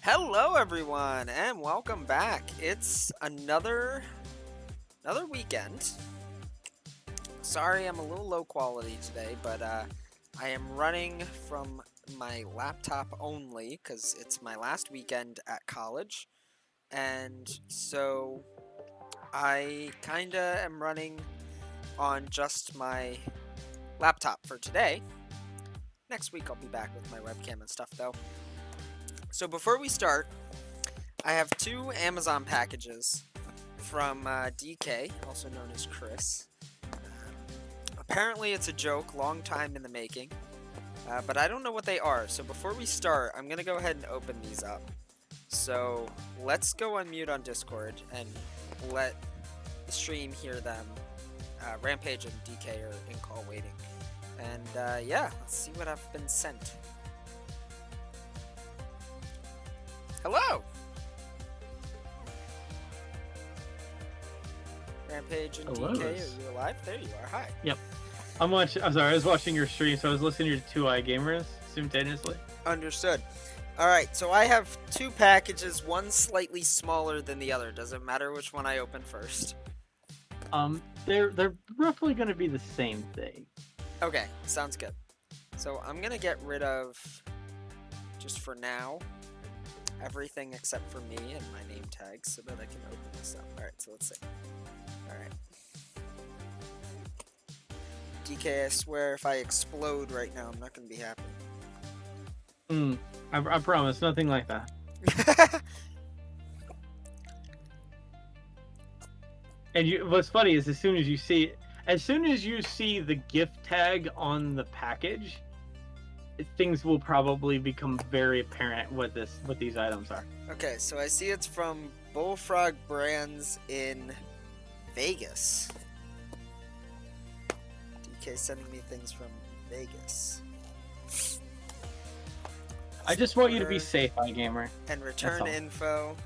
Hello everyone and welcome back. It's another weekend. Sorry I'm a little low quality today, but I am running from my laptop only because it's my last weekend at college. And so I kinda am running on just my laptop for today. Next week I'll be back with my webcam and stuff though. So before we start, I have two Amazon packages from DK, also known as Chris. Apparently it's a joke, long time in the making, but I don't know what they are. So before we start, I'm going to go ahead and open these up. So let's go unmute on Discord and let the stream hear them. Rampage and DK are in call waiting. And yeah, let's see what I've been sent. Hello! Rampage and Hello. DK, are you alive? There you are, hi. Yep. I'm sorry, I was watching your stream, so I was listening to 2i Gamers simultaneously. Understood. Alright, so I have two packages, one slightly smaller than the other. Does it matter which one I open first? They're roughly going to be the same thing. Okay, sounds good. So I'm gonna get rid of, just for now, everything except for me and my name tag so that I can open this up. Alright, so let's see. Alright. DK, I swear if I explode right now, I'm not gonna be happy. I promise, nothing like that. And what's funny is as soon as you see the gift tag on the package, things will probably become very apparent what these items are. Okay, so I see it's from Bullfrog Brands in Vegas. DK sending me things from Vegas. I just want you to be safe, iGamer. And return info.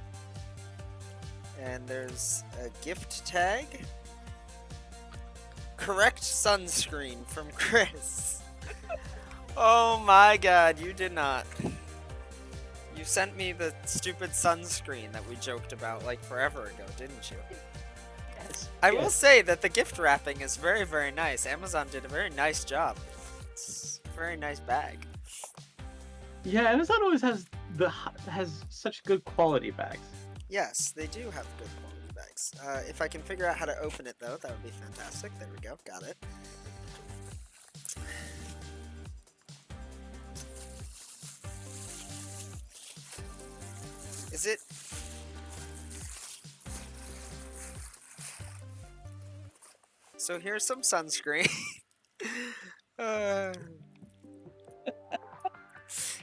And there's a gift tag. Correct sunscreen from Chris. Oh my god, you did not. You sent me the stupid sunscreen that we joked about like forever ago, didn't you? Yes. I will say that the gift wrapping is very, very nice. Amazon did a very nice job. It's a very nice bag. Yeah, Amazon always has such good quality bags. Yes, they do have good quality bags. If I can figure out how to open it though, that would be fantastic. There we go, got it. Is it? So here's some sunscreen.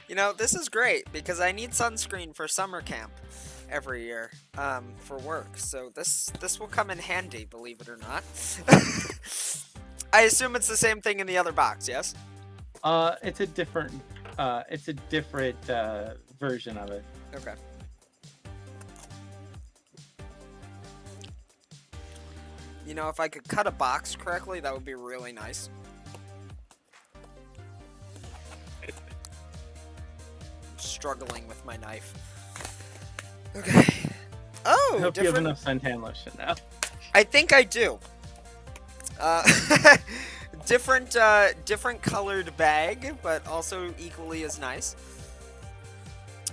You know, this is great because I need sunscreen for summer camp every year for work. So this will come in handy, believe it or not. I assume it's the same thing in the other box, yes? It's a different version of it. Okay. You know, if I could cut a box correctly, that would be really nice. struggling with my knife. Okay. Oh, I hope you have different. enough suntan lotion now. I think I do. Different colored bag, but also equally as nice.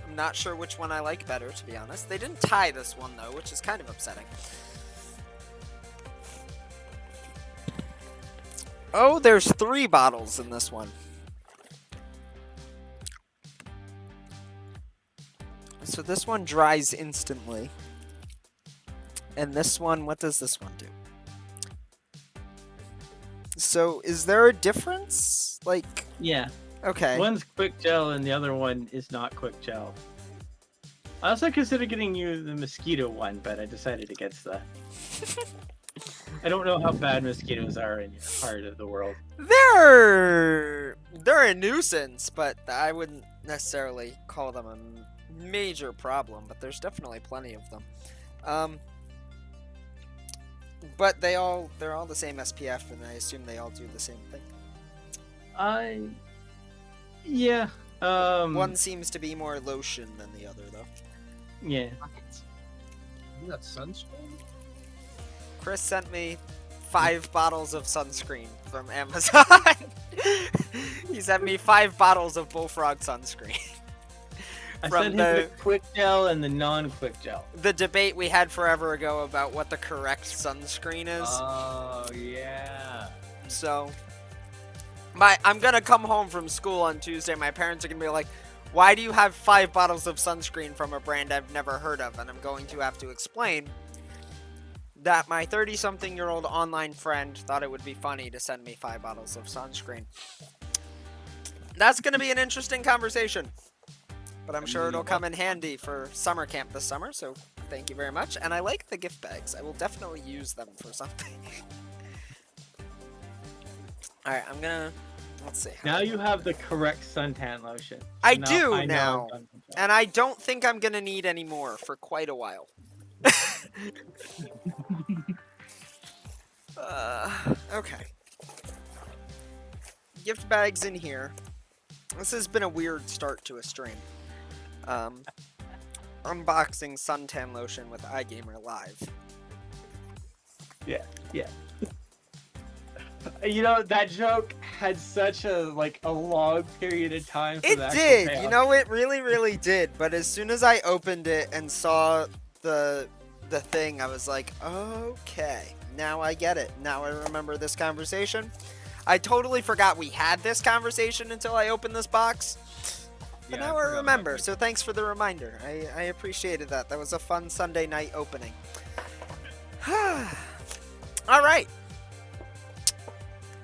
I'm not sure which one I like better, to be honest. They didn't tie this one, though, which is kind of upsetting. Oh, there's 3 bottles in this one. So this one dries instantly. And this one, what does this one do? So is there a difference? Like, Yeah. okay. One's quick gel and the other one is not quick gel. I also considered getting you the mosquito one, but I decided against that. I don't know how bad mosquitoes are in your part of the world. They're a nuisance, but I wouldn't necessarily call them a major problem, but there's definitely plenty of them. But they're all the same SPF, and I assume they all do the same thing. Yeah. One seems to be more lotion than the other, though. Yeah. You got sunscreen? Chris sent me 5 bottles of sunscreen from Amazon. He sent me 5 bottles of Bullfrog sunscreen. I From sent him the quick gel and the non-quick gel. The debate we had forever ago about what the correct sunscreen is. Oh, yeah. So, I'm gonna come home from school on Tuesday. My parents are gonna be like, "Why do you have 5 bottles of sunscreen from a brand I've never heard of?" And I'm going to have to explain that my 30-something-year-old online friend thought it would be funny to send me 5 bottles of sunscreen. That's gonna be an interesting conversation. But I'm sure it'll come in handy for summer camp this summer, so thank you very much. And I like the gift bags. I will definitely use them for something. Alright, I'm gonna... Let's see. Now you have the correct suntan lotion. So I now do I know now. I've done my job. And I don't think I'm gonna need any more for quite a while. Okay. Gift bags in here. This has been a weird start to a stream. Unboxing suntan lotion with iGamer Live. Yeah. You know, that joke had such a long period of time for It that to did, pay you off. know, it really did. But as soon as I opened it and saw the thing, I was like, okay, now I get it. Now I remember this conversation. I totally forgot we had this conversation until I opened this box. But Yeah, now I I forgot remember, about so thanks for the reminder. I appreciated that. That was a fun Sunday night opening. Alright.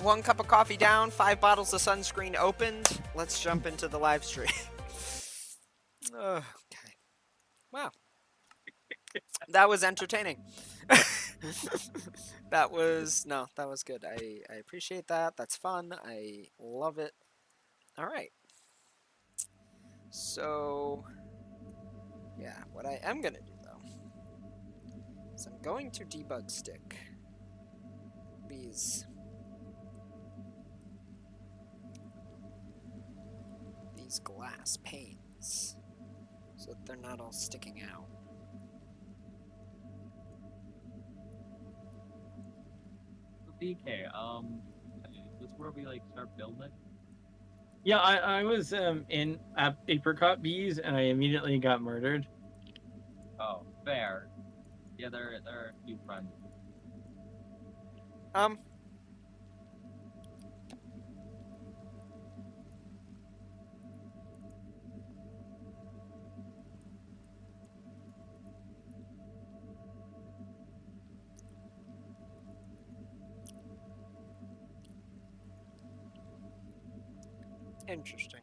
1 cup of coffee down, 5 bottles of sunscreen opened. Let's jump into the live stream. Okay. Wow. That was entertaining. that was good. I appreciate that. That's fun. I love it. Alright. So, yeah, what I am going to do, though, is I'm going to debug stick these glass panes so that they're not all sticking out. DK, is this where we start building? Yeah, I was in apricot bees and I immediately got murdered. Oh, fair. Yeah, there are a few friends. Interesting.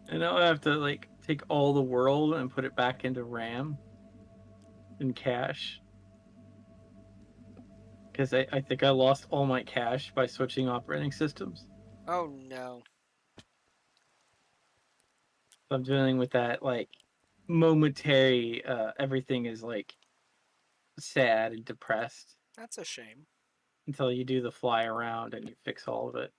And now I have to take all the world and put it back into RAM and cache. Because I think I lost all my cache by switching operating systems. Oh no. So I'm dealing with that momentary everything is sad and depressed. That's a shame. until you do the fly around and you fix all of it.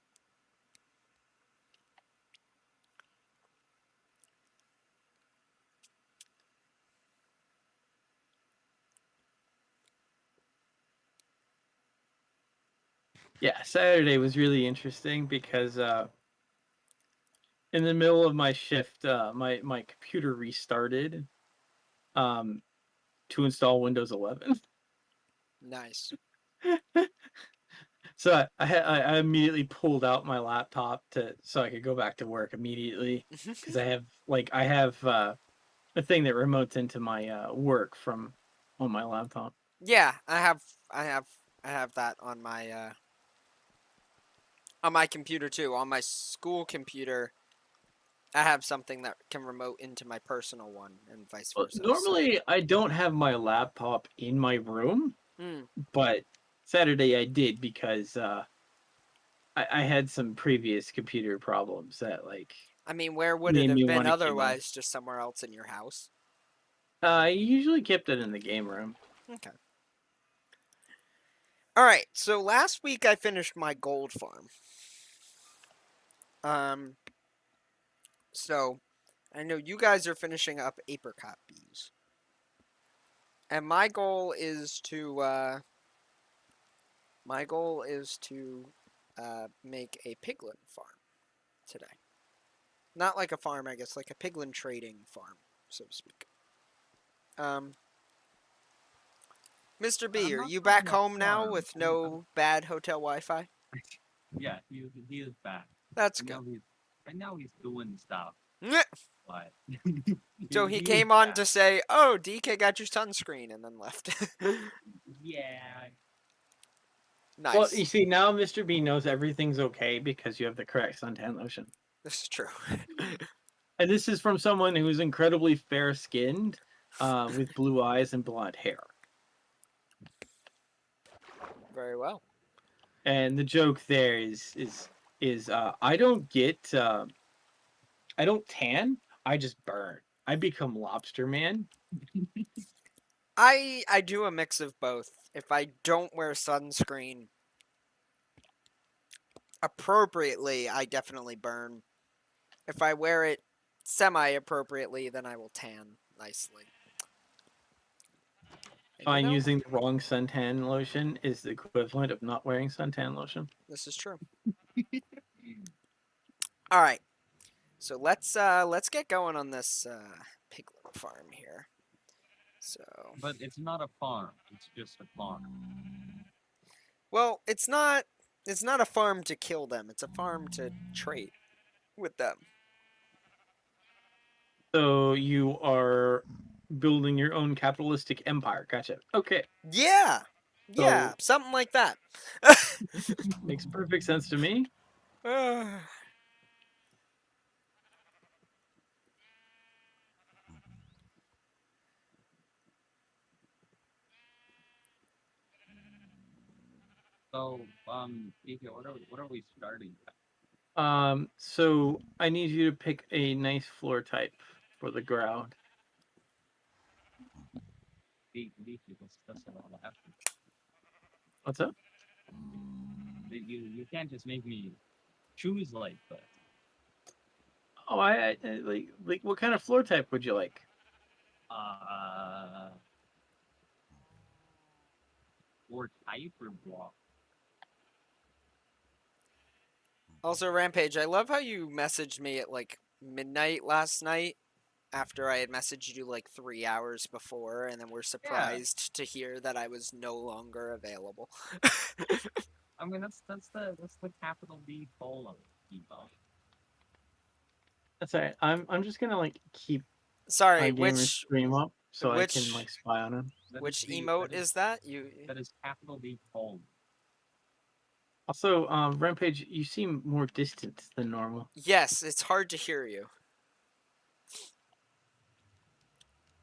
Yeah, Saturday was really interesting because in the middle of my shift, my computer restarted to install Windows 11. Nice. So I immediately pulled out my laptop so I could go back to work immediately because I have a thing that remotes into my work from on my laptop. Yeah, I have that on my computer too. On my school computer, I have something that can remote into my personal one, and vice Well, versa. So, normally I don't have my laptop in my room, mm. but Saturday I did because I had some previous computer problems that I mean, where would it made have me been want to keep my. otherwise? Just somewhere else in your house? I usually kept it in the game room. Okay. All right. So last week I finished my gold farm. Um. So I know you guys are finishing up apricot bees, and my goal is to make a piglin farm today. Not like a farm, I guess, like a piglin trading farm, so to speak. Um, Mr. B, I'm are not you calling back it a home now farm. with no bad hotel Wi-Fi? Yeah, he is back. That's Right good. now he's right now he's doing stuff, Nyeh. but So he he is came on to back. say, "Oh, DK got your sunscreen," and then left. Yeah. Well, you Nice. see, now Mr. B knows everything's okay because you have the correct suntan lotion. This is true. And this is from someone who's incredibly fair skinned, with blue eyes and blonde hair. Very well. And the joke there is I don't tan, I just burn. I become lobster man. I do a mix of both. If I don't wear sunscreen appropriately, I definitely burn. If I wear it semi appropriately, then I will tan nicely. And you Find know, using the wrong suntan lotion is the equivalent of not wearing suntan lotion. this is true. All right. So let's get going on this piglet farm here. So, But it's not a farm. It's just a farm. well, it's not a farm to kill them. It's a farm to trade with them. So you are building your own capitalistic empire. Gotcha. Okay. Yeah. Yeah, So something like that. makes perfect sense to me. So, DK, what are we starting at? So I need you to pick a nice floor type for the ground. DK, that's a lot of effort. What's up? You can't just make me choose like that. Oh, I like what kind of floor type would you like? Uh, or type or block. Also, Rampage, I love how you messaged me at like midnight last night after I had messaged you like 3 hours before, and then were Yeah, surprised to hear that I was no longer available. I mean that's the capital D polo debuff. That's all right. I'm just gonna like keep Sorry, my gamer's stream up so I can which like spy on him. That is which the emote is that? You that is capital D polo. Also, Rampage, you seem more distant than normal. Yes, it's hard to hear you.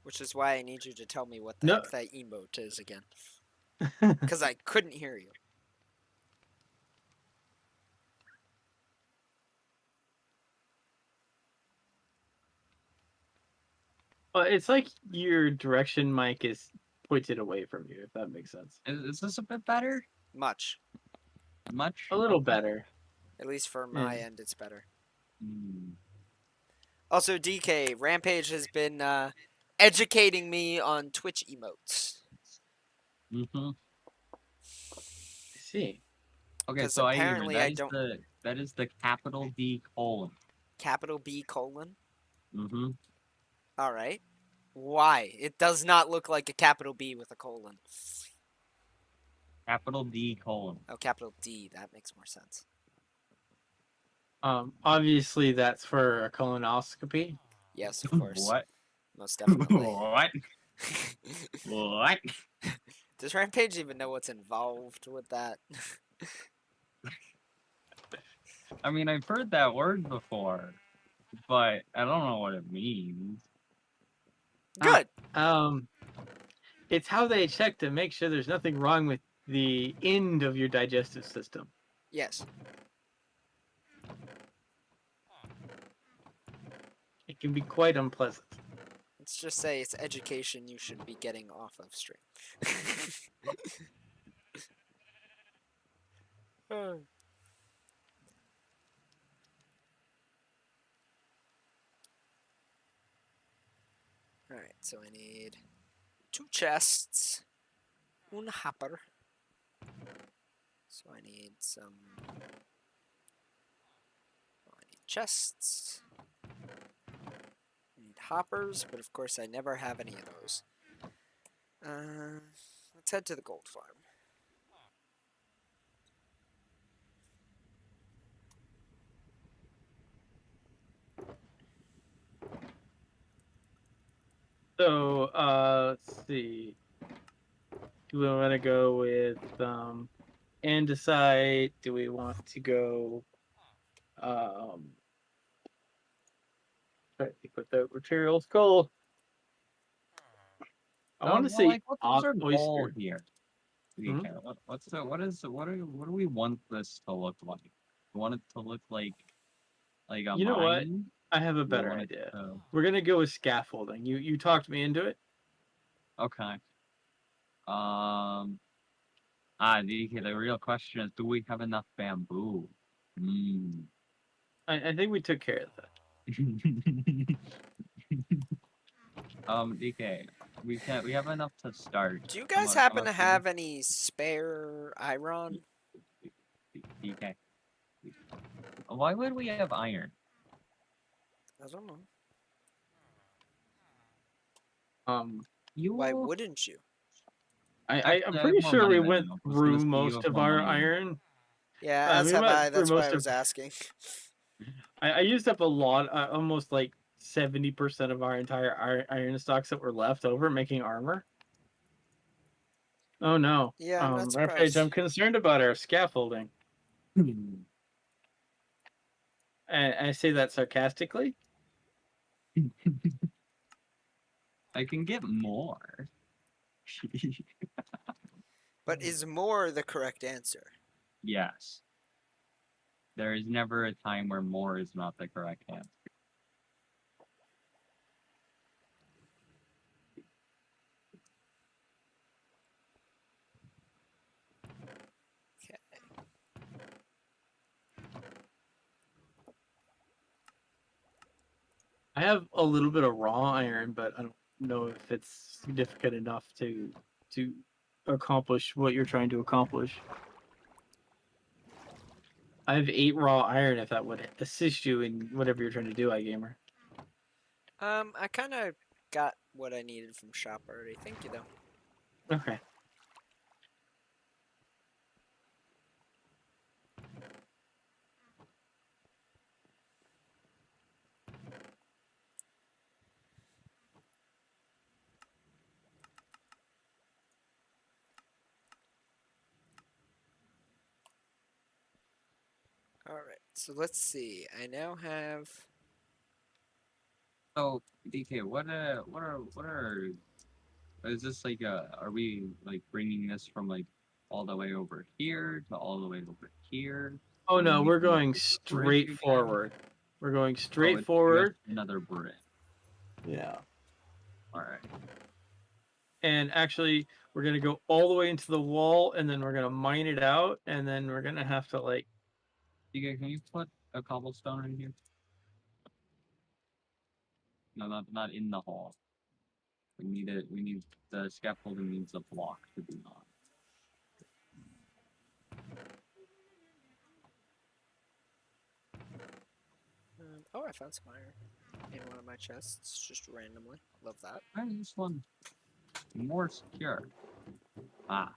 Which is why I need you to tell me what the No, heck that emote is again. Because I couldn't hear you. it's like your direction mic is pointed away from you, if that makes sense. Is this a bit better? Much. Much? A little Okay. better. At least for my Yeah. end, it's better. Hmm. Also, DK, Rampage has been educating me on Twitch emotes. Mm-hmm. I see. Okay, Because so I hear apparently I don't... that is the capital D colon. Capital B colon? Mm-hmm. Alright. Why? It does not look like a capital B with a colon. Capital D colon. Oh, capital D. That makes more sense. Obviously that's for a colonoscopy. Yes, of course. What? Most definitely. What? What? Does Rampage even know what's involved with that? I mean, I've heard that word before, but I don't know what it means. Good! It's how they check to make sure there's nothing wrong with the end of your digestive system. Yes. It can be quite unpleasant. Let's just say it's education you should be getting off of stream. Alright, so I need 2 chests, un hopper. So I need some... Well, I need chests. I need hoppers, but of course I never have any of those. Let's head to the gold farm. So, let's see. Do we want to go with andesite? Do we want to go try to think what the materials called? I want to Well, say like, what's our goal oyster. here? Hmm? What do we want this to look like? We want it to look like a You know what? mine? I have a Do we better want it idea. to... We're gonna go with scaffolding. You talked me into it. Okay. The real question is, do we have enough bamboo? Hmm. I think we took care of that. DK, we have enough to start. Do you guys happen to have any spare iron? DK. Why would we have iron? I don't know. Why You wouldn't you? I'm actually, I have pretty more sure money we than went you. I was gonna through say you most have of more our money than me. iron. Yeah, as We have went I. through That's why most I of. was asking. I used up a lot, almost like 70% of our entire iron stocks that were left over making armor. Oh no. Yeah, I'm not Rampage, surprised. I'm concerned about our scaffolding. And I say that sarcastically. I can get more. But is more the correct answer? Yes. There is never a time where more is not the correct answer. Okay. I have a little bit of raw iron, but I don't know if it's significant enough to accomplish what you're trying to accomplish. I have 8 raw iron if that would assist you in whatever you're trying to do, iGamer. I kind of got what I needed from shop already. Thank you, though. Okay. Alright, so let's see. I now have... So, DK, is this like are we like bringing this from like all the way over here to all the way over here? Oh And then no, we we're can make going this a bridge straight again? forward. We're going Oh, straight it's forward. just another bridge. Yeah. Alright. and actually we're gonna go all the way into the wall, and then we're gonna mine it out, and then we're gonna have to like. Can you put a cobblestone in here? No, not in the hall. We need it. We need the scaffolding needs a block to be on. Oh, I found some iron in one of my chests, just randomly. Love that. Why is this one more secure? Ah.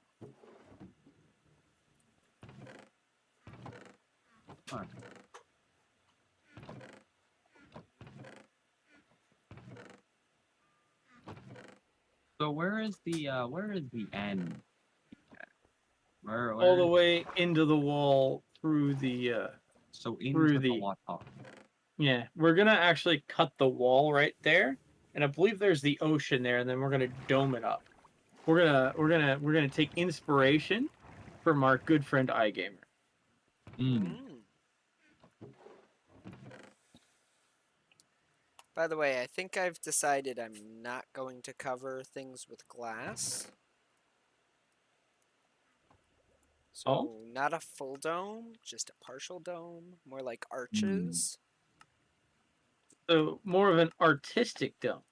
Alright. So where is the end? Where All the is way into the wall through the so into through the the water? yeah, we're gonna actually cut the wall right there, and I believe there's the ocean there, and then we're gonna dome it up. We're gonna take inspiration from our good friend iGamer. By the way, I think I've decided I'm not going to cover things with glass. So, not a full dome, just a partial dome, more like arches. So more of an artistic dome.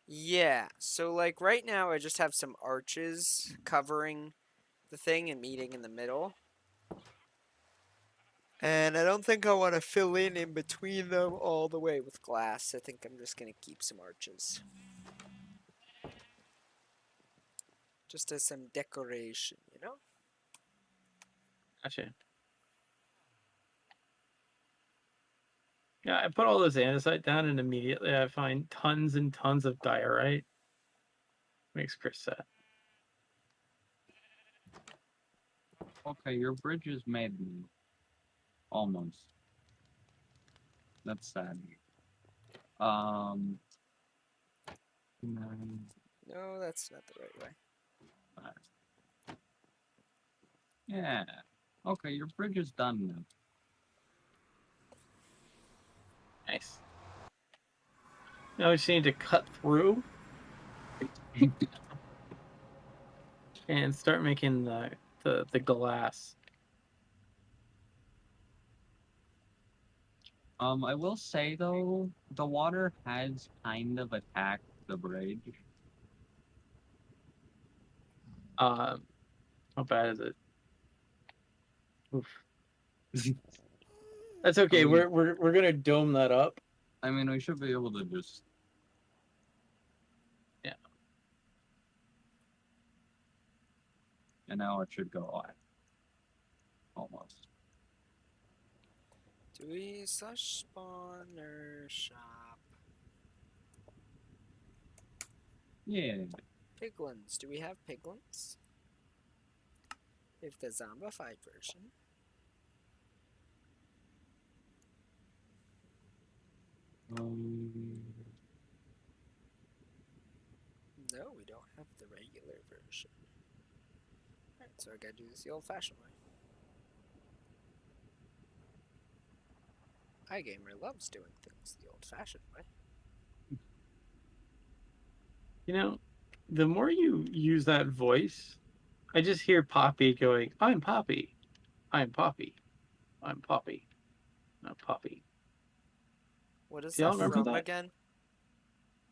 Yeah, so like right now I just have some arches covering the thing and meeting in the middle. And I don't think I want to fill in between them all the way with glass. I think I'm just going to keep some arches. Just as some decoration, you know? Gotcha. Yeah, I put all this andesite down, and immediately I find tons and tons of diorite. Makes Chris sad. Okay, your bridge is made. Almost. That's sad. No, that's not the right way. Yeah. Okay, your bridge is done now. Nice. Now we just need to cut through and start making the glass. I will say though, the water has kind of attacked the bridge. How bad is it? Oof. That's okay. I mean, We're gonna dome that up. I mean, we should be able to just. Yeah. And now it should go on. Almost. Dewey/spawner shop. Yeah. Piglins. Do we have piglins? If the zombified version. No, we don't have the regular version. Alright, so I gotta do this the old-fashioned way. iGamer loves doing things the old-fashioned way. You know, the more you use that voice, I just hear Poppy going, "I'm Poppy, I'm Poppy, I'm Poppy, I'm Poppy." What is Do y'all that remember from that? again?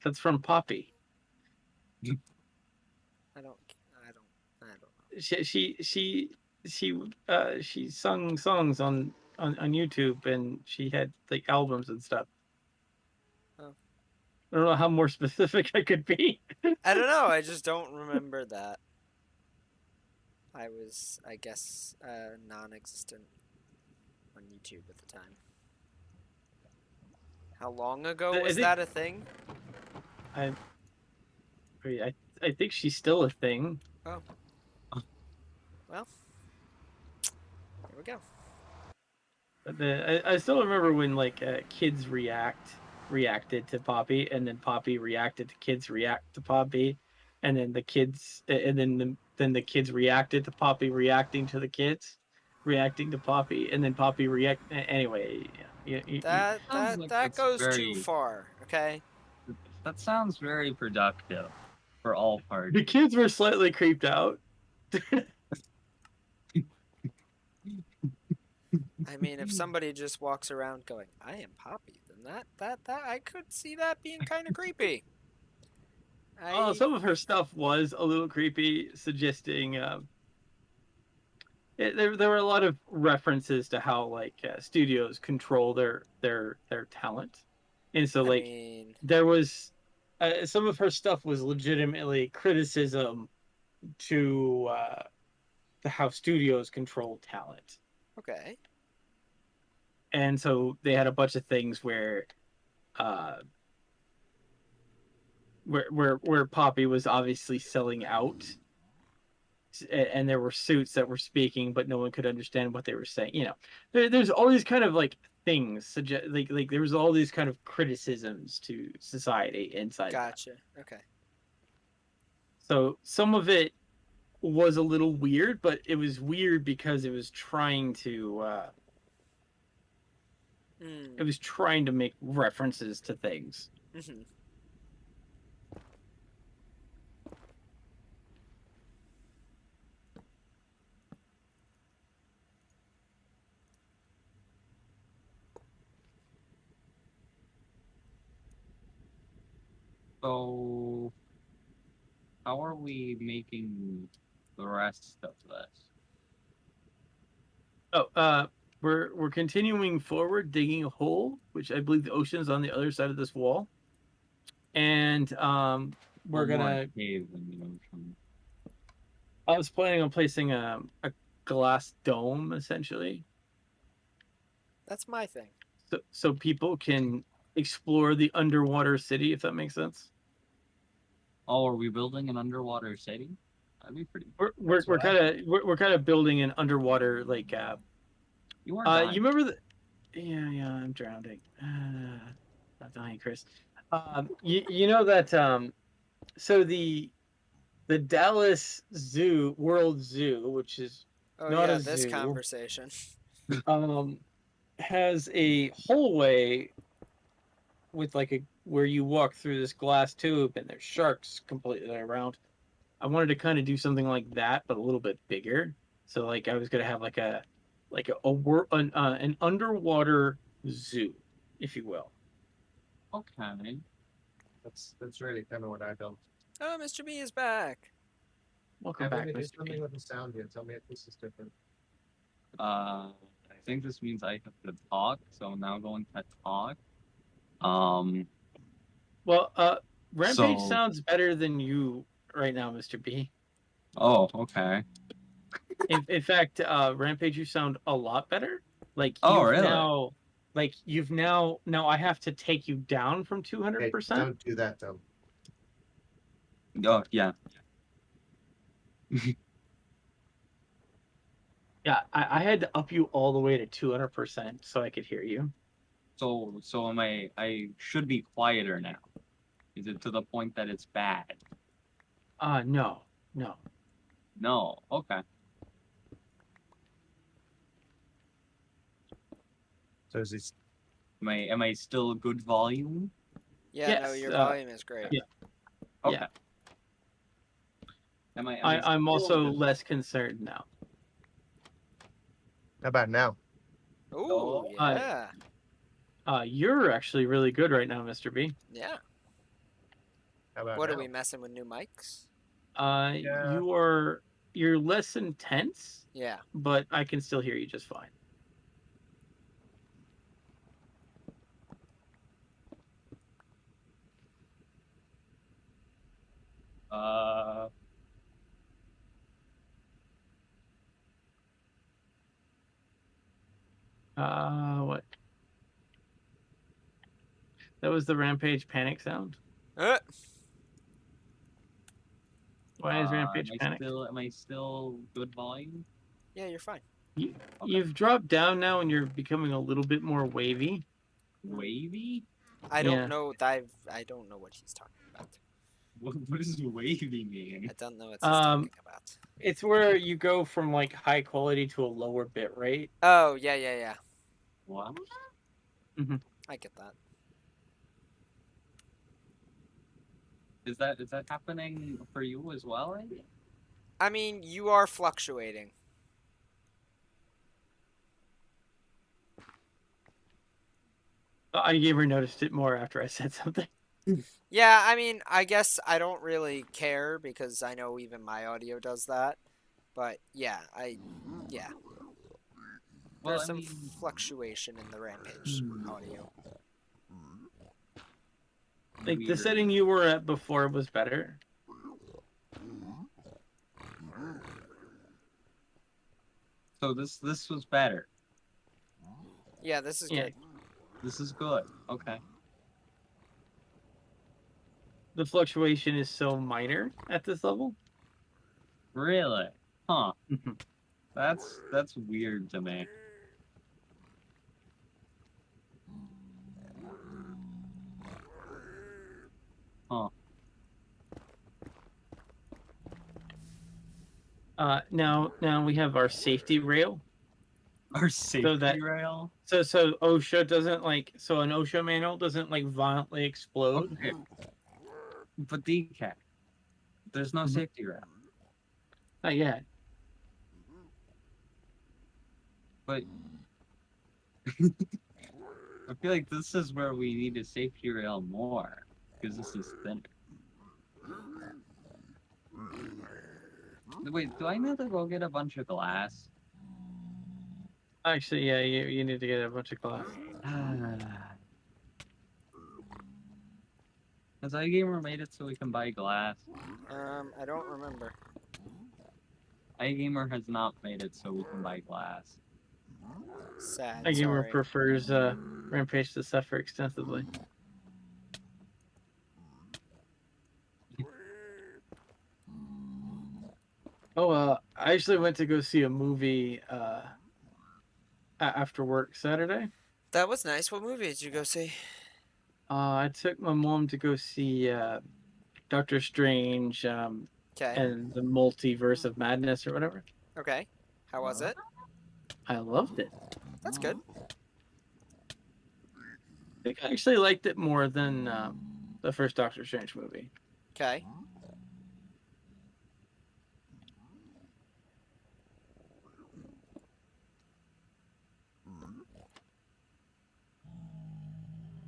That's from Poppy. I don't know. She sung songs on YouTube, and she had like albums and stuff. Oh. I don't know how more specific I could be. I don't know, I just don't remember that. I was, I guess, non-existent on YouTube at the time. How long ago was that a thing? I think she's still a thing. Oh. Well, here we go. I still remember when like kids reacted to Poppy, and then Poppy reacted to kids react to Poppy, and then the kids and then the kids reacted to Poppy reacting to the kids reacting to Poppy, and then Poppy react anyway. That goes too far. Okay. That sounds very productive. for all The parties. kids were slightly creeped out. I mean, if somebody just walks around going, "I am Poppy," then that I could see that being kind of creepy. I Some of her stuff was a little creepy, suggesting there were a lot of references to how like studios control their talent, and so I like mean, there was some of her stuff was legitimately criticism to how studios control talent, okay. and so they had a bunch of things uh where Poppy was obviously selling out, and there were suits that were speaking, but no one could understand what they were saying. There's all these kind of like things suggest like there was all these kind of criticisms to society inside that. Gotcha. Okay. So some of it was a little weird, but it was weird because it Hmm. was trying to make references to things. Mm-hmm. So, how are we making the rest of this? Oh, we're continuing forward, digging a hole, which I believe the ocean's on the other side of this wall, and we're One more gonna. cave in the ocean. I was planning on placing a glass dome essentially, That's my thing. so people can explore the underwater city, if that makes sense. Oh, are we building an underwater city? That'd be pretty. We're we're That's we're what I kind thought. of we're kind of building an underwater like You are you dying. remember the yeah, I'm drowning. Not dying, Chris. You know that so the Dallas Zoo, World Zoo, which is Oh not yeah, a this zoo, conversation. um, has a hallway with like a where you walk through this glass tube and there's sharks completely around. I wanted to kind of do something like that, but a little bit bigger. So like I was gonna have an underwater zoo, if you will. Okay. That's really kind of what I felt. Oh, Mr. B is back. Welcome Have back, me do Mr. something P. with the sound here. Tell me if this is different. I think this means I have to talk, so I'm now going to talk. Um, Well, Rampage so, sounds better than you right now, Mr. B. oh, okay. In fact, Rampage, you sound a lot better. Like Oh, really? you've now I have to take you down from Hey, 200%. don't do that though. Oh, yeah. Yeah, I had to up you all the way to 200% so I could hear you. So am I? I should be quieter now. Is it to the point that it's bad? No, no. No. Okay. So is this Am I still good volume? Yeah, no, Yes, your volume is great. yeah. Okay. Yeah. Am I I'm still also good? less concerned now. how about now? Ooh, Oh, yeah. You're actually really good right now, Mr. B. Yeah. How about What are now? we messing with new mics? Yeah. You're less intense, Yeah. but I can still hear you just fine. uh, What? That was the Rampage panic sound. Uh, Why is am Rampage I panicked? still good volume? yeah, you're fine. Okay. You've dropped down now and you're becoming a little bit more wavy. Wavy? I don't Yeah. know. I don't know what he's talking about. What does wavy mean? I don't know what he's Um, talking about. it's where you go from like high quality to a lower bit rate. Oh, yeah, yeah, yeah. What? Mm-hmm. I get that. Is that happening for you as well? Andy? I mean, you are fluctuating. iGamer noticed it more after I said something. Yeah, I mean, I guess I don't really care because I know even my audio does that. But yeah, yeah. Well, There's I some mean, fluctuation in the Rampage audio. Like the weird. setting you were at before was better. So this was better. Yeah, this is Yeah. good. This is good. Okay. The fluctuation is so minor at this level. Really? Huh. Mhm. That's weird to me. Huh. Now we have our safety rail. Our safety that- rail? So OSHA doesn't like so an OSHA manual doesn't like violently explode. Okay. But DK, there's no Mhm. safety rail. Not yet. But I feel like this is where we need a safety rail more. Because this is thinner. Wait, do I need to go get a bunch of glass? Actually, yeah, you need to get a bunch of glass. Has iGamer made it so we can buy glass? I don't remember. iGamer has not made it so we can buy glass. Sad. iGamer Sorry. prefers Rampage to suffer extensively. Oh, I actually went to go see a movie after work Saturday. That was nice. What movie did you go see? I took my mom to go see Doctor Strange Okay. and the Multiverse of Madness or whatever. Okay. How was it? I loved it. That's good. I think I actually liked it more than the first Doctor Strange movie. Okay.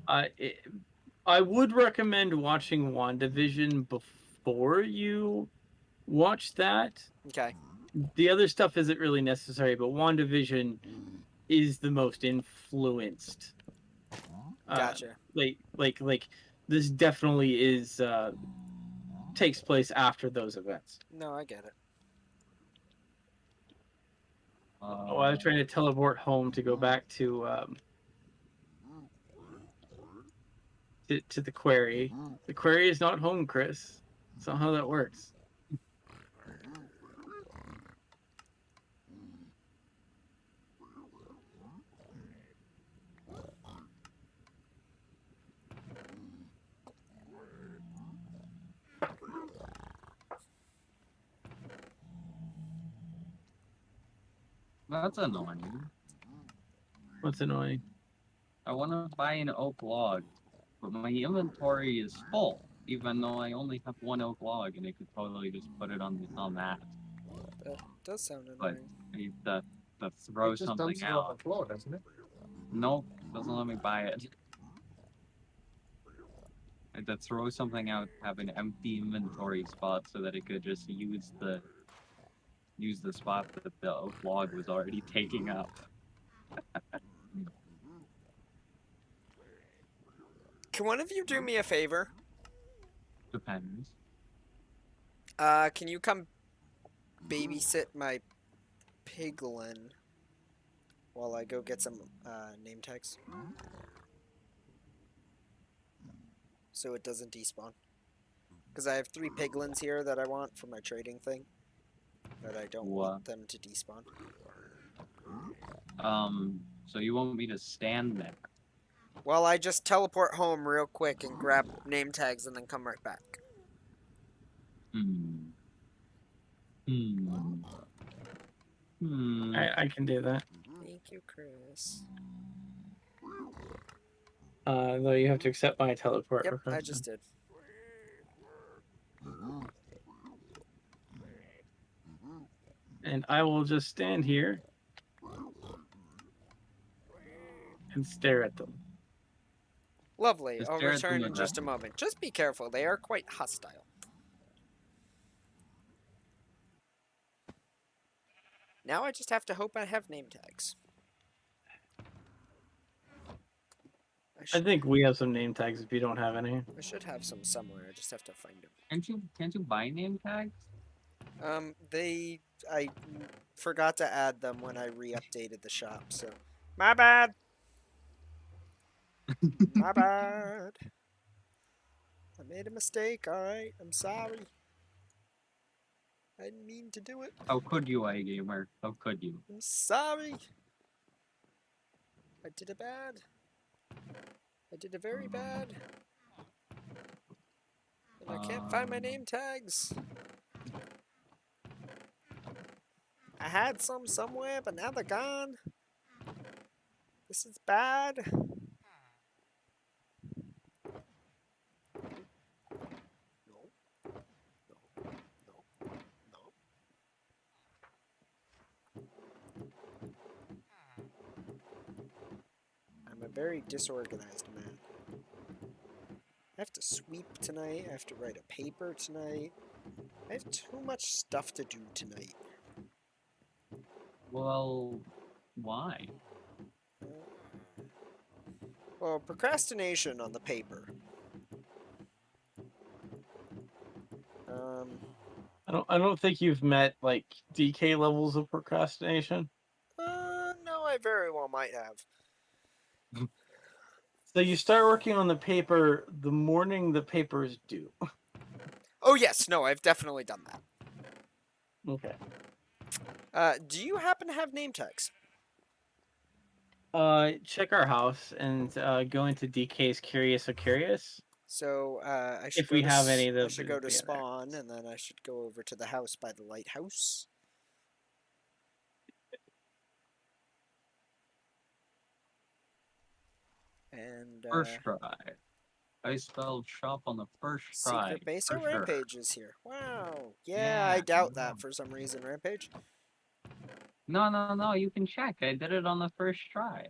I would recommend watching WandaVision before you watch that. Okay. The other stuff isn't really necessary, but WandaVision is the most influenced. Gotcha. Like this definitely is takes place after those events. No, I get it. Oh, I was trying to teleport home to go back to the quarry. The quarry is not home, Chris. That's not how that works. That's annoying. What's annoying? I want to buy an oak log, but my inventory is full, even though I only have one oak log, and I could totally just put it on that. That does sound But annoying. I need to throw It just something dumps it on out. the floor, doesn't it? Nope, doesn't let me buy it. I had to throw something out, have an empty inventory spot so that it could just use the spot that the oak log was already taking up. Can one of you do me a favor? Depends. Can you come babysit my Piglin while I go get some name tags? So it doesn't despawn. Because I have 3 Piglins here that I want for my trading thing. But I don't want them to despawn. So you want me to stand there? Well, I just teleport home real quick and grab name tags and then come right back. I can do that. Thank you, Chris. Though you have to accept my teleport Yep, request. I just did. and I will just stand here and stare at them. Lovely. Just I'll stare at them return in and just a moment. Just be careful. They are quite hostile. Now I just have to hope I have name tags. I think we have some name tags if you don't have any. I should have some somewhere. I just have to find them. Can't you buy name tags? I forgot to add them when I re-updated the shop, so my bad. My bad. I made a mistake. All right, I'm sorry. I didn't mean to do it. How could you, iGamer? How could you? I'm sorry. I did it bad. I did it very bad. And I can't find my name tags. I had some somewhere, but now they're gone. This is bad. I'm a very disorganized man. I have to sweep tonight. I have to write a paper tonight. I have too much stuff to do tonight. Well, why? Well, procrastination on the paper. I don't think you've met like DK levels of procrastination. No, I very well might have. So you start working on the paper the morning the paper is due. Oh yes, no, I've definitely done that. Okay. Do you happen to have name tags? Check our house and go into DK's Curious or Curious. So I should If we have any of I those, should go to it'll be in there. spawn, and then I should go over to the house by the lighthouse. And First try. I spelled shop on the first try. secret base. for Oh, sure. Rampage is here. Wow. Yeah, I doubt that for some reason, Rampage. No, you can check. I did it on the first try.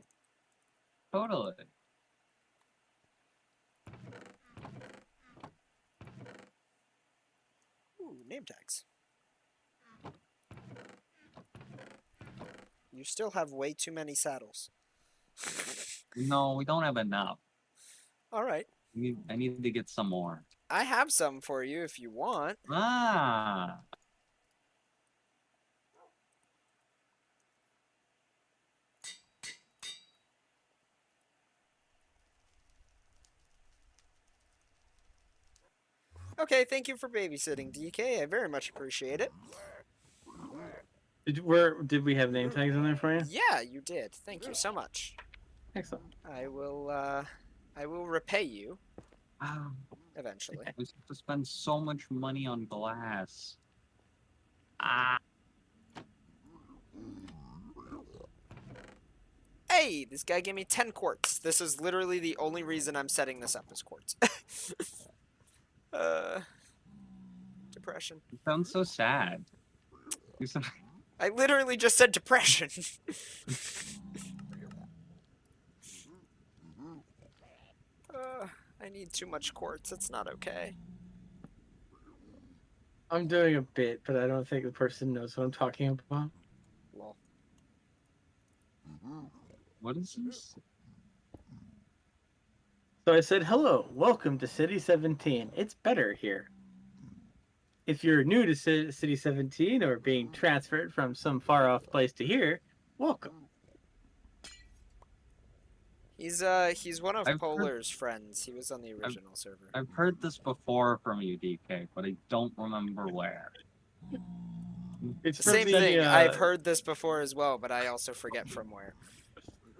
Totally. Ooh, name tags. You still have way too many saddles. No, we don't have enough. All right. I need to get some more. I have some for you if you want. Ah. Okay, thank you for babysitting, DK. I very much appreciate it. Did we have name tags in there for you? Yeah, you did. Thank you so much. Excellent. I will repay you Wow. eventually. We have to spend so much money on glass. Ah. Hey, this guy gave me 10 quartz. This is literally the only reason I'm setting this up as quartz. Depression. It sounds so sad. You sound- I literally just said depression. I need too much quartz. It's not okay. I'm doing a bit, but I don't think the person knows what I'm talking about. Lol. What is this? So I said, hello, welcome to City 17. It's better here. If you're new to City 17 or being transferred from some far off place to here, welcome. He's one of I've Polar's friends. He was on the original server. I've heard this before from you, DK, but I don't remember where. It's Same from thing. the, I've heard this before as well, but I also forget from where.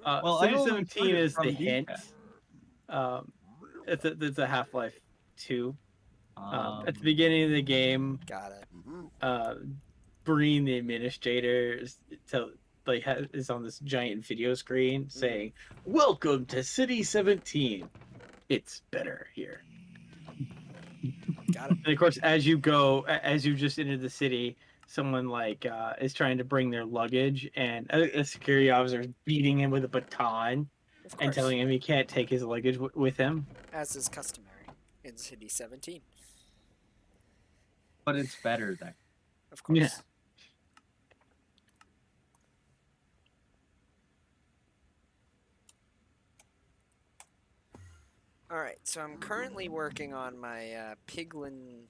Well, I City only 17 heard it is from the DK. hint. It's a Half-Life 2. At the beginning of the game, Got it. Breen, the administrator, is on this giant video screen saying, "Welcome to City 17. It's better here." Got it. And of course, as you just enter the city, someone like is trying to bring their luggage, and a security officer is beating him with a baton Of and course, telling him he can't take his luggage with him. as is customary in City 17. But it's better there. Of course. Yeah. Alright, so I'm currently working on my Piglin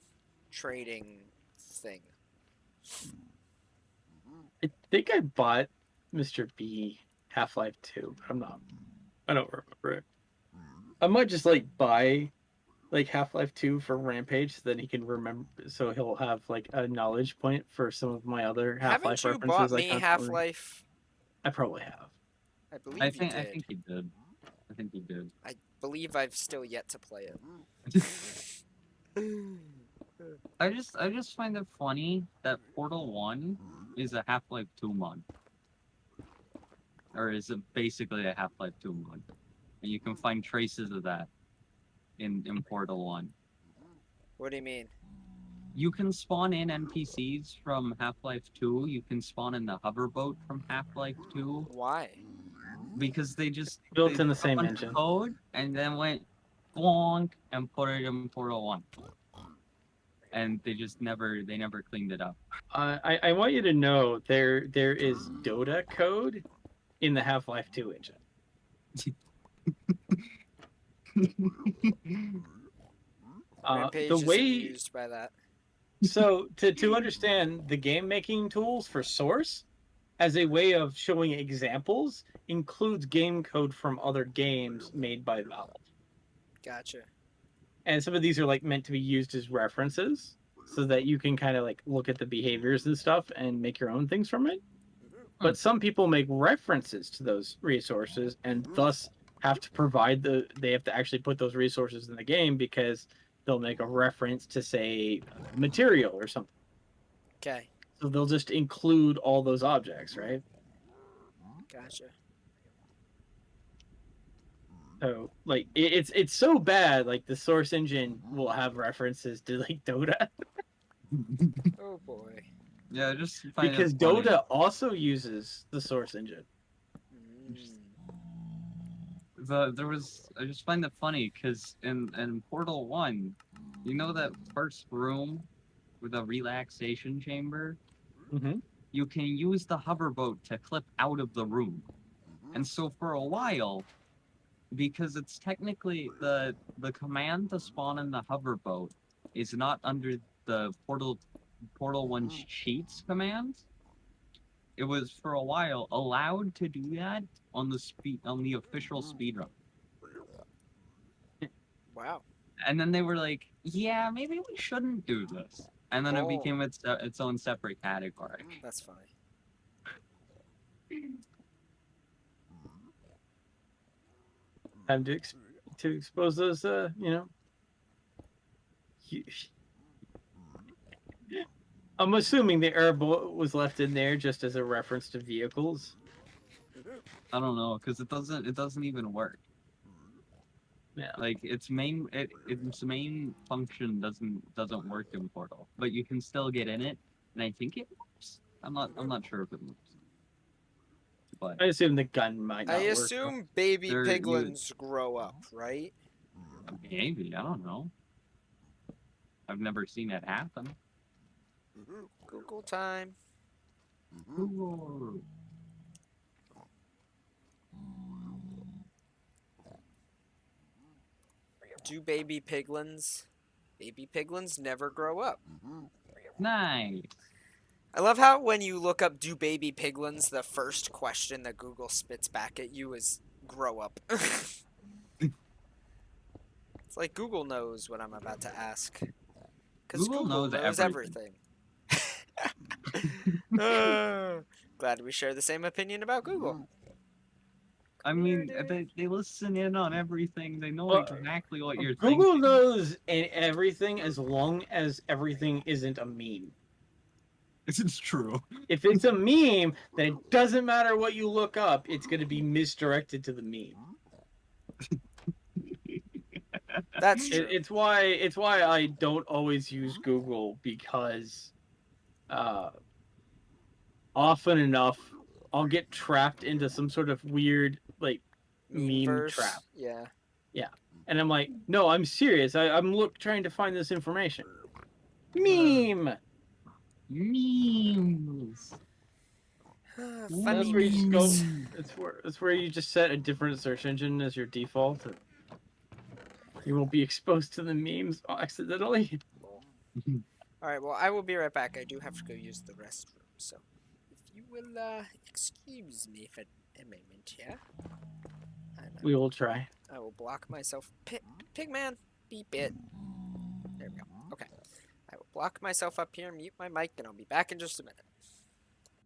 trading thing. I think I bought Mr. B Half-Life 2, but I don't remember it. I might just like buy like Half-Life 2 for Rampage so that he can remember, so he'll have like a knowledge point for some of my other Half-Life Haven't you bought references I me constantly. Half-Life? I probably have. I believe you did. I think he did. I think he did. I believe I've still yet to play it. I just find it funny that Portal 1 is a Half-Life 2 mod. Or is it basically a Half-Life 2 mod. And you can find traces of that in Portal 1. What do you mean? You can spawn in NPCs from Half-Life 2. You can spawn in the hoverboat from Half-Life 2. Why? Because they just Built they in the took a same bunch engine. of code and then went bonk and put it in Portal 1. And they never cleaned it up. I want you to know there is Dota code in the Half-Life 2 engine. Rampage The is way amused by that. so to understand the game making tools for Source as a way of showing examples includes game code from other games made by Valve. Gotcha. And some of these are like meant to be used as references so that you can kind of like look at the behaviors and stuff and make your own things from it. But some people make references to those resources and thus have to provide they have to actually put those resources in the game because they'll make a reference to say material or something. Okay. So they'll just include all those objects, right? Gotcha. So like it's so bad. Like the Source engine will have references to like Dota Oh boy. Yeah, I just find because it funny. Dota also uses the Source engine. I just find it funny because in Portal 1, you know that first room with a relaxation chamber? Mm-hmm. You can use the hoverboat to clip out of the room. And so for a while, because it's technically the command to spawn in the hoverboat is not under the Portal 1's cheats command. It was for a while allowed to do that on the official speedrun. Wow. And then they were like, "Yeah, maybe we shouldn't do this." And then it became its own separate category. That's funny. Time to expose those, I'm assuming the air bullet was left in there just as a reference to vehicles. I don't know, because it doesn't even work. Yeah. Like its main function doesn't work in Portal, but you can still get in it, and I think it works. I'm not sure if it works. But I assume the gun might not I work. assume baby They're- piglins grow up, right? maybe, I don't know. I've never seen it happen. Google time. Ooh. Do baby piglins never grow up? Nice. I love how when you look up do baby piglins, the first question that Google spits back at you is grow up. It's like Google knows what I'm about to ask. Because Google Google knows knows everything. Glad we share the same opinion about Google. I mean, they listen in on everything. They know Well, exactly what you're Google thinking. knows everything as long as everything isn't a meme. It's true. If it's a meme, then it doesn't matter what you look up, it's going to be misdirected to the meme. That's true. It's why I don't always use Google because often enough, I'll get trapped into some sort of weird like meme Memeverse? trap. Yeah. Yeah, and I'm like, no, I'm serious. I'm trying to find this information. Meme. Memes. Funny That's where you just go. memes. It's where you just set a different search engine as your default. You won't be exposed to the memes accidentally. All right. Well, I will be right back. I do have to go use the restroom. So, if you will excuse me for a moment here, We will try. I will block myself. Pigman, beep it. There we go. Okay. I will block myself up here, mute my mic, and I'll be back in just a minute.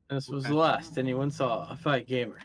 This was the last anyone saw a Fight Gamer.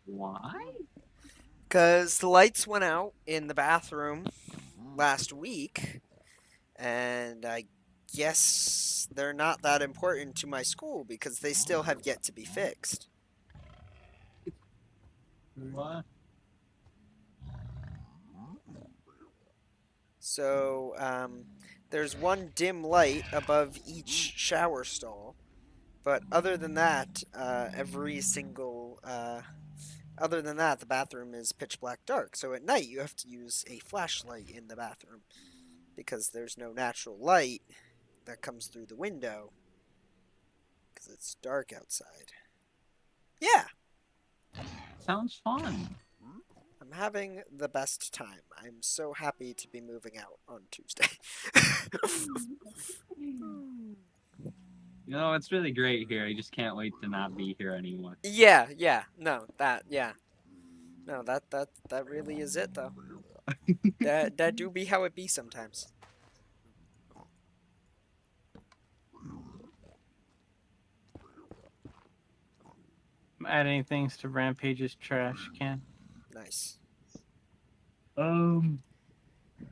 Why? Because the lights went out in the bathroom last week, and I guess they're not that important to my school because they still have yet to be fixed. What? So, there's one dim light above each shower stall, but other than that, other than that, the bathroom is pitch black dark. So at night, you have to use a flashlight in the bathroom because there's no natural light that comes through the window because it's dark outside. Yeah, Sounds fun. I'm having the best time. I'm so happy to be moving out on Tuesday. You know, it's really great here. I just can't wait to not be here anymore. Yeah, no, no, that really is it though. That do be how it be sometimes. I'm adding things to Rampage's trash can. Nice. I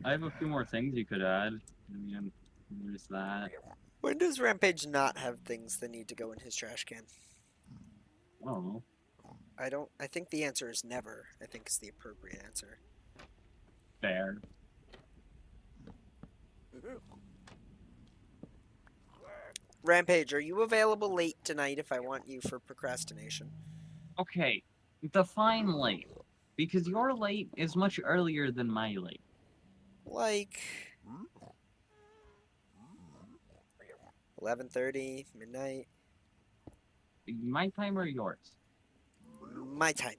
have a few more things you could add. I mean, there's that. When does Rampage not have things that need to go in his trash can? Oh, I think the answer is never. I think is the appropriate answer. fair. Rampage, are you available late tonight if I want you for procrastination? Okay, define late. Because your late is much earlier than my late. Like 11:30, midnight, My time or yours? my time.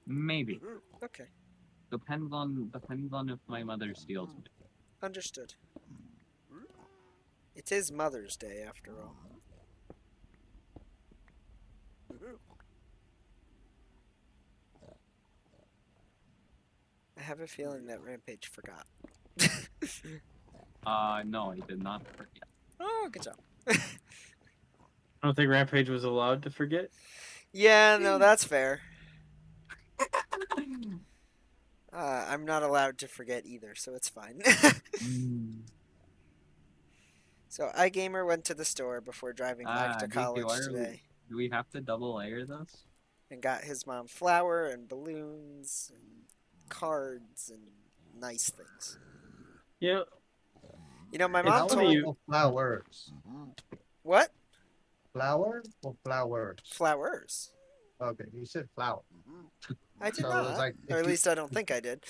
Maybe. Okay, Depends on if my mother steals me. understood. It is Mother's Day after all. I have a feeling that Rampage forgot. No, I did not forget. Oh, good job. I don't think Rampage was allowed to forget. Yeah, no, that's fair. I'm not allowed to forget either, so it's fine. So iGamer went to the store before driving back to college today Do we have to double layer this? and got his mom flour and balloons and cards and nice things. You know, You know, my It's mom funny told you- Or flowers. what? Flower or flowers? Flowers. Okay, you said flower. I did So it not, was like, or at if you- least I don't think I did.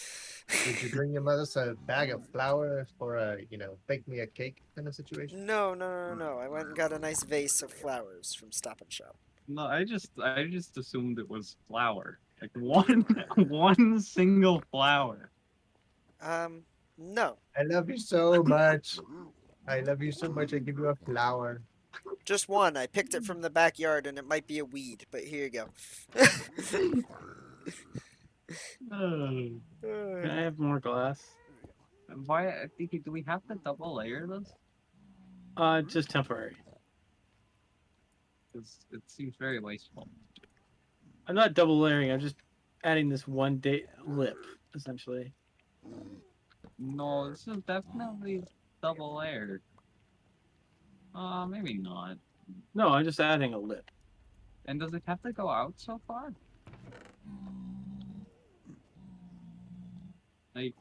Did you bring your mother a bag of flour for a, bake me a cake kind of situation? No. I went and got a nice vase of flowers from Stop and Shop. No, I just assumed it was flour. Like one single flower. No, I love you so much. I love you so much. I give you a flower. just one. I picked it from the backyard, and it might be a weed, but here you go. can I have more glass? Why? I think do we have to double layer this? Just temporary. 'Cause it seems very wasteful. I'm not double layering. I'm just adding this one day lip, essentially. No, this is definitely double layered. Maybe not. No, I'm just adding a lip. And does it have to go out so far? Like,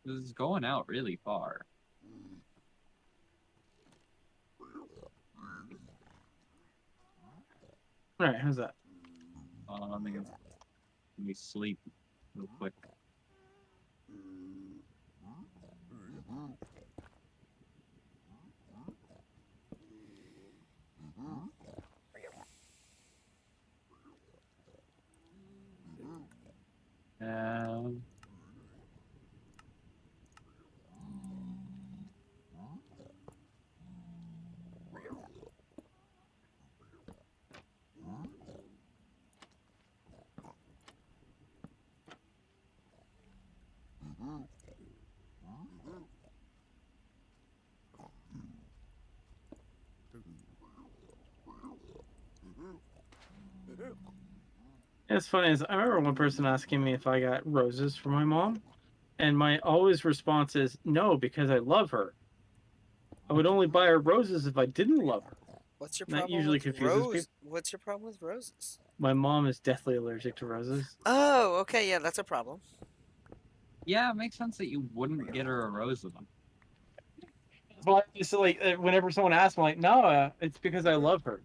this is going out really far. All right, how's that? Let me sleep real quick. Um, It's funny is I remember one person asking me if I got roses for my mom, and my always response is no because I love her. I would only buy her roses if I didn't love her. What's your And that problem usually with confuses people. What's your problem with roses? My mom is deathly allergic to roses. Oh, okay, yeah, that's a problem. Yeah, it makes sense that you wouldn't get her a rose of them. But it's like whenever someone asks me, like, no, it's because I love her.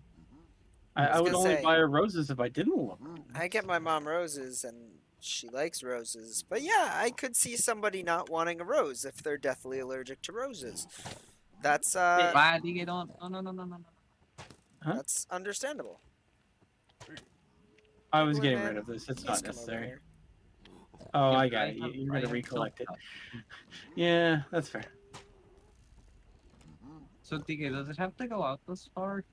I I was would gonna only say, buy her roses if I didn't love her. I get my mom roses and she likes roses. But yeah, I could see somebody not wanting a rose if they're deathly allergic to roses. That's It, Why do you get on? No, no, no, no, no, no. huh? that's understandable. I was Piglin getting rid man, of this. It's please not come over necessary. here. Oh, Yeah, I but got it. You're I gonna have recollect it. stuff. Yeah, that's fair. So, DK, does it have to go out this far?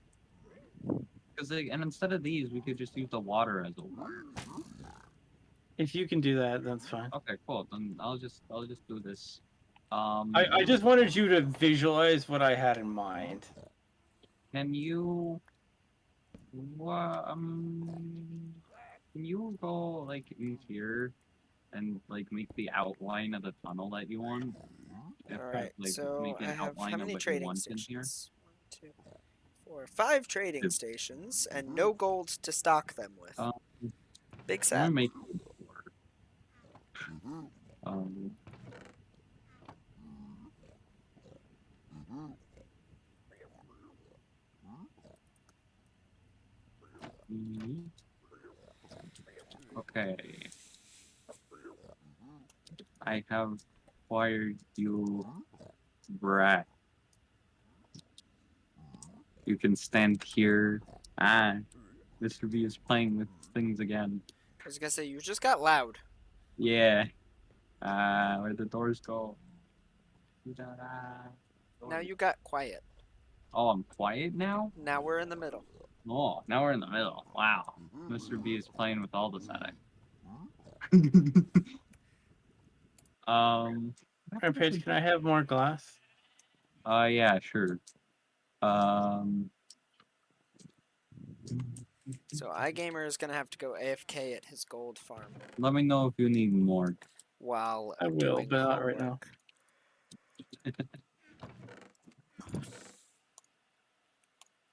Because and instead of these, we could just use the water as a water. If you can do that, that's fine. Okay, cool. Then I'll just do this. I just wanted you to visualize what I had in mind. Can you can you go like in here and like make the outline of the tunnel that you want? If Alright, like so make I an have how outline of many what you trading want in here. stations? 1, 2, 4, 5 trading Two. stations and no gold to stock them with. Um, Big Let sad. me make it work. Um, okay. I have acquired you brat. You can stand here. Ah, Mr. B is playing with things again. I was gonna say, you just got loud. Yeah. Where'd the doors go? Now you got quiet. Oh, I'm quiet now? Now we're in the middle. Oh, now we're in the middle. Wow. Mr. B is playing with all the settings. Rampage, can I have more glass? Yeah, sure. Um, So iGamer is gonna have to go AFK at his gold farm let me know if you need more. while I will, doing but not right now.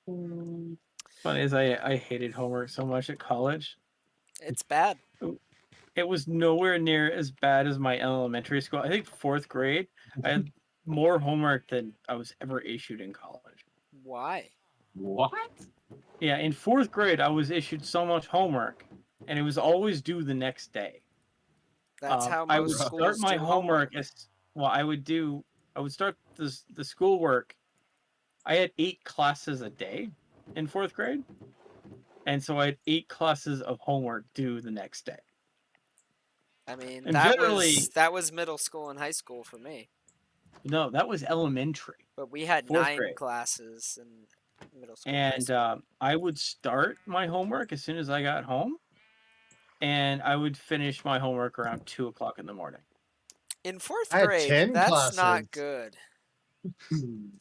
homework. Funny is I hated homework so much at college. It's bad. It was nowhere near as bad as my elementary school. I think fourth grade, I had more homework than I was ever issued in college. Why? What? Yeah, in fourth grade, I was issued so much homework, and it was always due the next day. That's how I would most start schools my do homework as well. I would start the schoolwork. I had 8 classes a day in fourth grade, and so I had 8 classes of homework due the next day. I mean, And generally, that was middle school and high school for me. no, that was elementary, But we had fourth 9 grade. classes in middle school and high And school. I would start my homework as soon as I got home, and I would finish my homework around 2 o'clock in the morning. In fourth I had grade, 10 that's classes. not good. And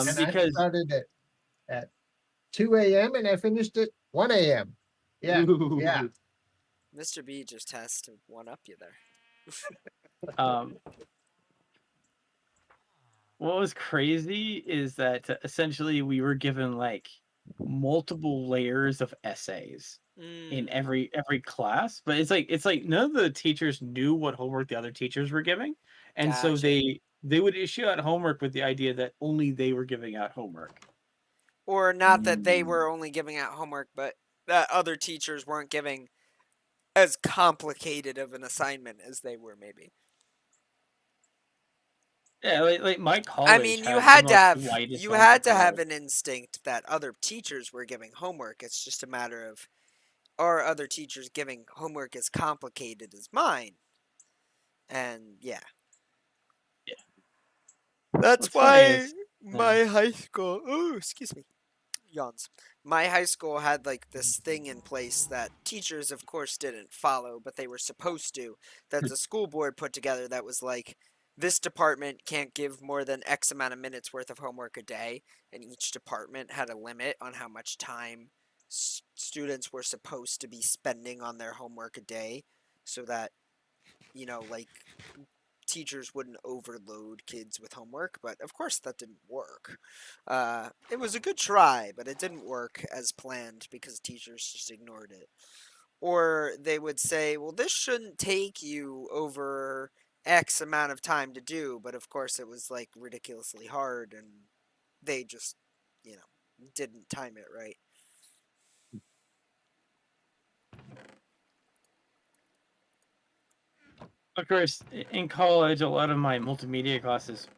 this- I Because started at 2 a.m. and I finished at 1 a.m. Yeah, yeah. Mr. B just has to one up you there. what was crazy is that essentially we were given like multiple layers of essays in Mm, every class, but it's like none of the teachers knew what homework the other teachers were giving, and so Gotcha. they would issue out homework with the idea that only they were giving out homework. Or not that they were only giving out homework, but that other teachers weren't giving as complicated of an assignment as they were, maybe. Yeah, like my college I mean, you had the had to most have widest you had to homework have roll. an instinct that other teachers were giving homework. It's just a matter of are other teachers giving homework as complicated as mine? And yeah. Yeah. That's What's funny why is my high school, oh, excuse me, yawns. My high school had like this thing in place that teachers, of course, didn't follow, but they were supposed to. That the school board put together that was like, this department can't give more than X amount of minutes worth of homework a day, and each department had a limit on how much time students were supposed to be spending on their homework a day, so that like teachers wouldn't overload kids with homework. But of course, that didn't work. It was a good try, but it didn't work as planned because teachers just ignored it. Or they would say, well, this shouldn't take you over X amount of time to do, but of course it was like ridiculously hard, and they just, didn't time it right. Of course, in college, a lot of my multimedia classes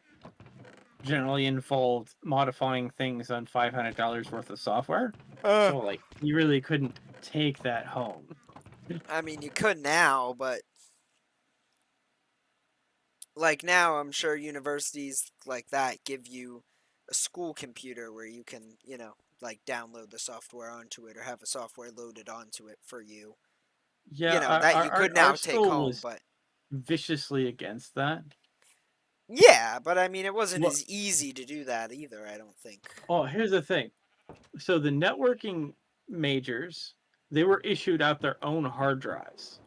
generally involved modifying things on $500 worth of software. So, like, you really couldn't take that home. I mean, you could now, but like now, I'm sure universities like that give you a school computer where you can, like download the software onto it or have a software loaded onto it for you. Yeah, That you could our now take school home, was but viciously against that. yeah, but I mean, it wasn't Well, as easy to do that either, I don't think. oh, here's the thing. So the networking majors, they were issued out their own hard drives.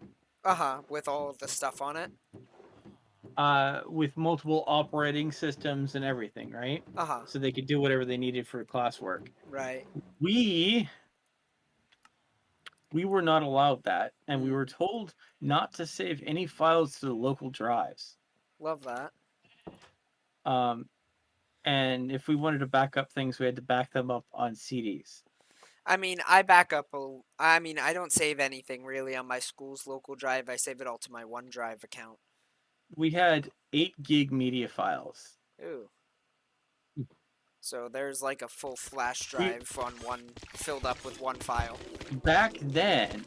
With all of the stuff on it. With multiple operating systems and everything, right? Uh-huh. So they could do whatever they needed for classwork. Right. We were not allowed that, and we were told not to save any files to the local drives. Love that. And if we wanted to back up things, we had to back them up on CDs. I mean, I don't save anything really on my school's local drive. I save it all to my OneDrive account. We had 8 gig media files. Ooh. So there's like a full flash We- drive on one, filled up with one file. Back then,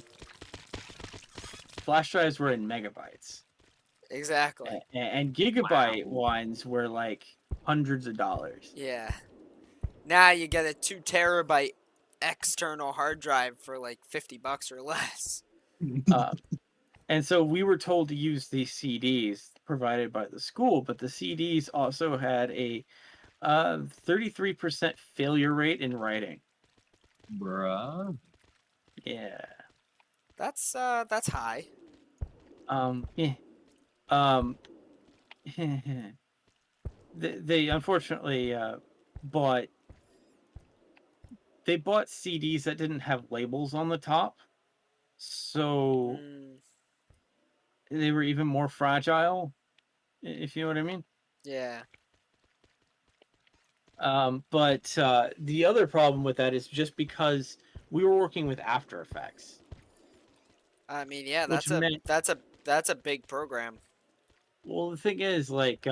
flash drives were in megabytes. Exactly. And gigabyte ones were like hundreds of dollars. Yeah. Now you get a 2 terabyte external hard drive for like $50 or less. And so we were told to use these CDs provided by the school, but the CDs also had a 33% failure rate in writing. Bruh. Yeah. That's high. Yeah. They unfortunately bought CDs that didn't have labels on the top, so they were even more fragile, if you know what I mean. Yeah. But the other problem with that is just because we were working with After Effects. I mean, yeah, Which that's a big program. Well, the thing is, like,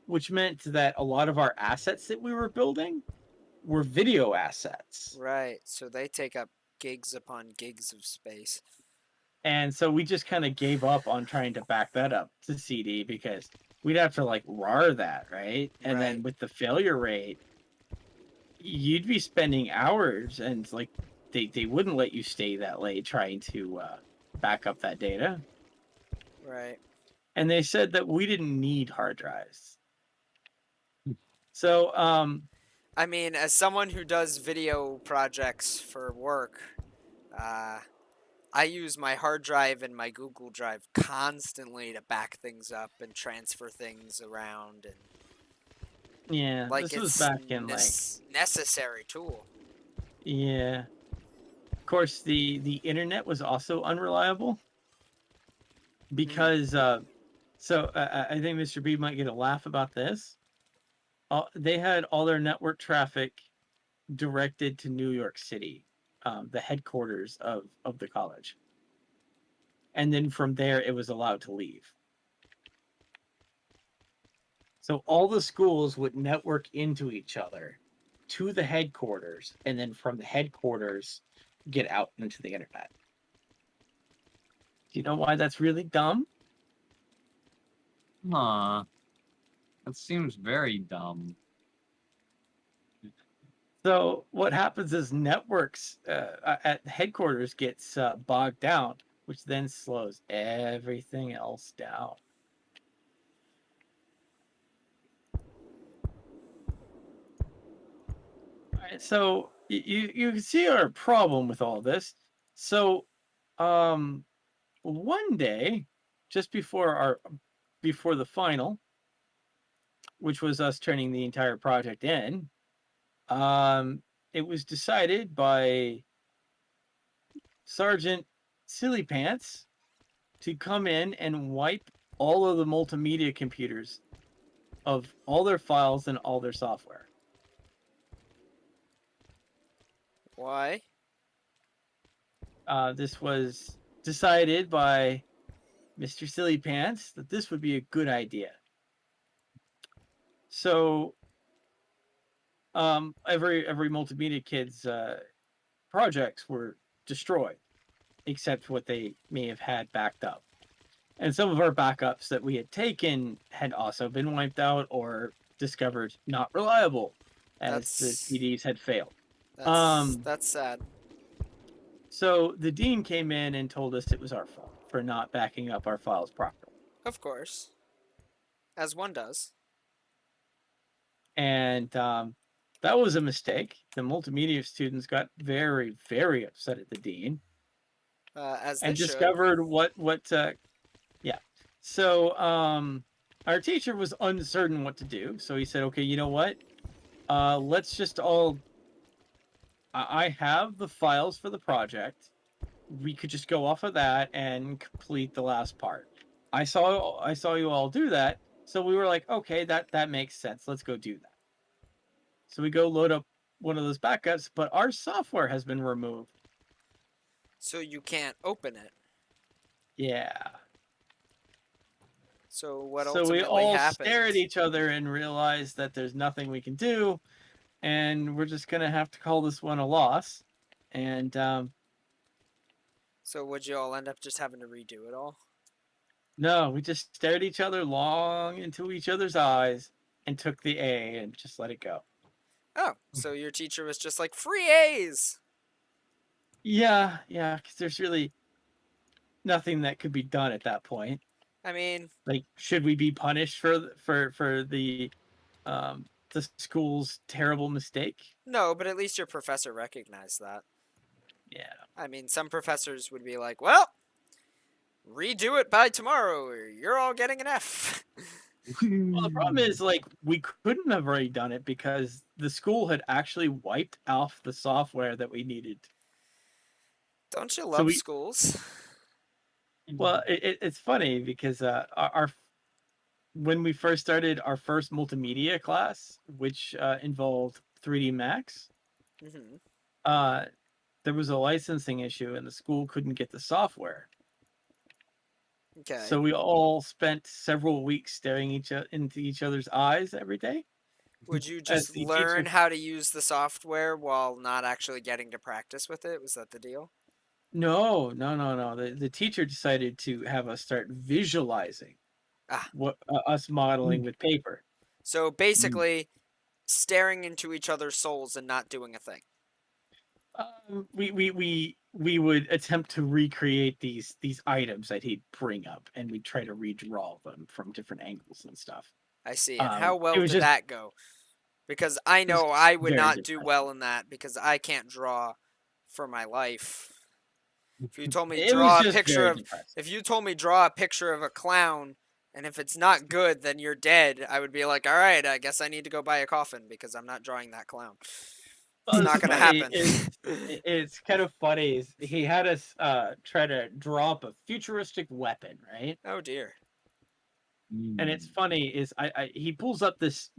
which meant that a lot of our assets that we were building were video assets. Right. So they take up gigs upon gigs of space. And so we just kind of gave up on trying to back that up to CD because we'd have to like RAR that, right? And then with the failure rate, you'd be spending hours, and like they wouldn't let you stay that late trying to back up that data. Right. And they said that we didn't need hard drives. So, I mean, as someone who does video projects for work, I use my hard drive and my Google Drive constantly to back things up and transfer things around, and yeah, like this was it's back in necessary tool. Yeah. Of course, the internet was also unreliable because so I think Mr. B might get a laugh about this. They had all their network traffic directed to New York City, the headquarters of the college. And then from there, it was allowed to leave. So all the schools would network into each other to the headquarters, and then from the headquarters, get out into the internet. Do you know why that's really dumb? Huh. That seems very dumb. So what happens is networks at headquarters gets bogged down, which then slows everything else down. All right, so you can see our problem with all this. So, one day, just before the final, which was us turning the entire project in, um, it was decided by Sergeant Silly Pants to come in and wipe all of the multimedia computers of all their files and all their software. Why? This was decided by Mr. Silly Pants that this would be a good idea. So, every multimedia kid's projects were destroyed, except what they may have had backed up. And some of our backups that we had taken had also been wiped out or discovered not reliable, as the That's CDs had failed. that's sad. So the dean came in and told us it was our fault for not backing up our files properly. Of course. As one does. And that was a mistake. The multimedia students got very, very upset at the dean As they and should. discovered yeah. So our teacher was uncertain what to do. So he said, okay, you know what? Let's just all. I have the files for the project. We could just go off of that and complete the last part. I saw you all do that, so we were like, okay, that makes sense. Let's go do that. So we go load up one of those backups, but our software has been removed. So you can't open it. Yeah. So what So we ultimately all happened? stare at each other and realize that there's nothing we can do, and we're just gonna have to call this one a loss. And So would you all end up just having to redo it all? no, we just stared at each other long into each other's eyes and took the A and just let it go. Oh, so your teacher was just like, free A's! Yeah, because there's really nothing that could be done at that point. I mean, Like, should we be punished for the school's terrible mistake? no, but at least your professor recognized that. Yeah. I mean, some professors would be like, well, redo it by tomorrow or you're all getting an F. Well, the problem is, like, we couldn't have already done it because the school had actually wiped off the software that we needed. Don't you So love we, schools? well, it's funny because our when we first started our first multimedia class, which involved 3D Max, Mm-hmm. there was a licensing issue and the school couldn't get the software. Okay. So we all spent several weeks staring into each other's eyes every day. Would you As just the learn teacher, how to use the software while not actually getting to practice with it? Was that the deal? no. The teacher decided to have us start visualizing Ah, what us modeling with paper. so basically staring into each other's souls and not doing a thing. We would attempt to recreate these items that he'd bring up, and we'd try to redraw them from different angles and stuff. I see. And how It well was did just that go? Because I it was know I would very not do depressing. well in that because I can't draw for my life. If you told me It was draw a just picture very of depressing. if you told me draw a picture of a clown and if it's not good then you're dead, I would be like, "All right, I guess I need to go buy a coffin because I'm not drawing that clown." It's Well, not it's going to funny. happen. It's kind of funny. He had us try to draw up a futuristic weapon, right? Oh dear. And it's funny is he pulls up this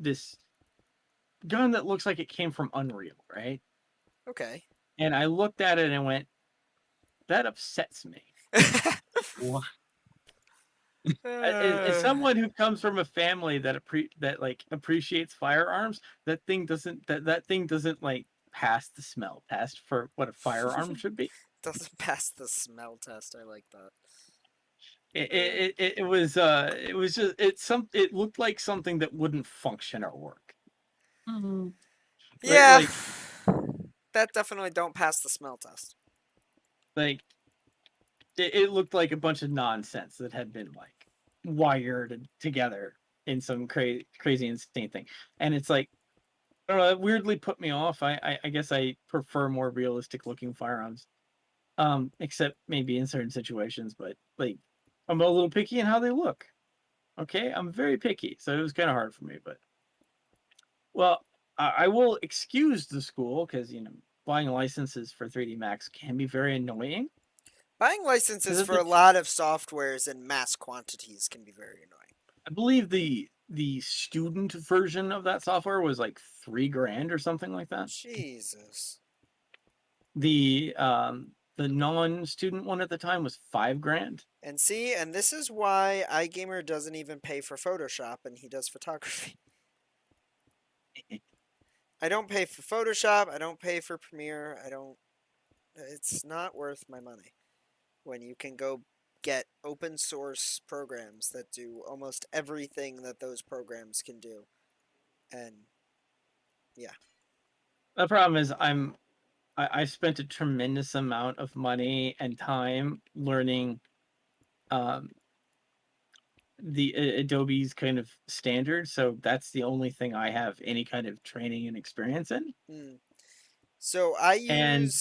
gun that looks like it came from Unreal, right? Okay. And I looked at it and went, that upsets me. What? As someone who comes from a family that appreciates firearms, that thing doesn't like pass the smell test for what a firearm should be. Doesn't pass the smell test. I like that. It was just it looked like something that wouldn't function or work. Yeah. Like That definitely don't pass the smell test. like it looked like a bunch of nonsense that had been like wired together in some crazy insane thing. And it's like I don't know, it weirdly put me off. I guess I prefer more realistic looking firearms. Except maybe in certain situations, but like I'm a little picky in how they look. Okay, I'm very picky, so it was kind of hard for me. But well, I will excuse the school because buying licenses for 3D Max can be very annoying. Buying licenses Because for a lot of softwares in mass quantities can be very annoying. I believe the student version of that software was like $3,000 or something like that. Jesus. The non-student one at the time was $5,000. And see, and this is why iGamer doesn't even pay for Photoshop and he does photography. I don't pay for Photoshop, I don't pay for Premiere, it's not worth my money when you can go get open source programs that do almost everything that those programs can do. And yeah. The problem is I spent a tremendous amount of money and time learning um, the Adobe's kind of standard, so that's the only thing I have any kind of training and experience in. Mm. So And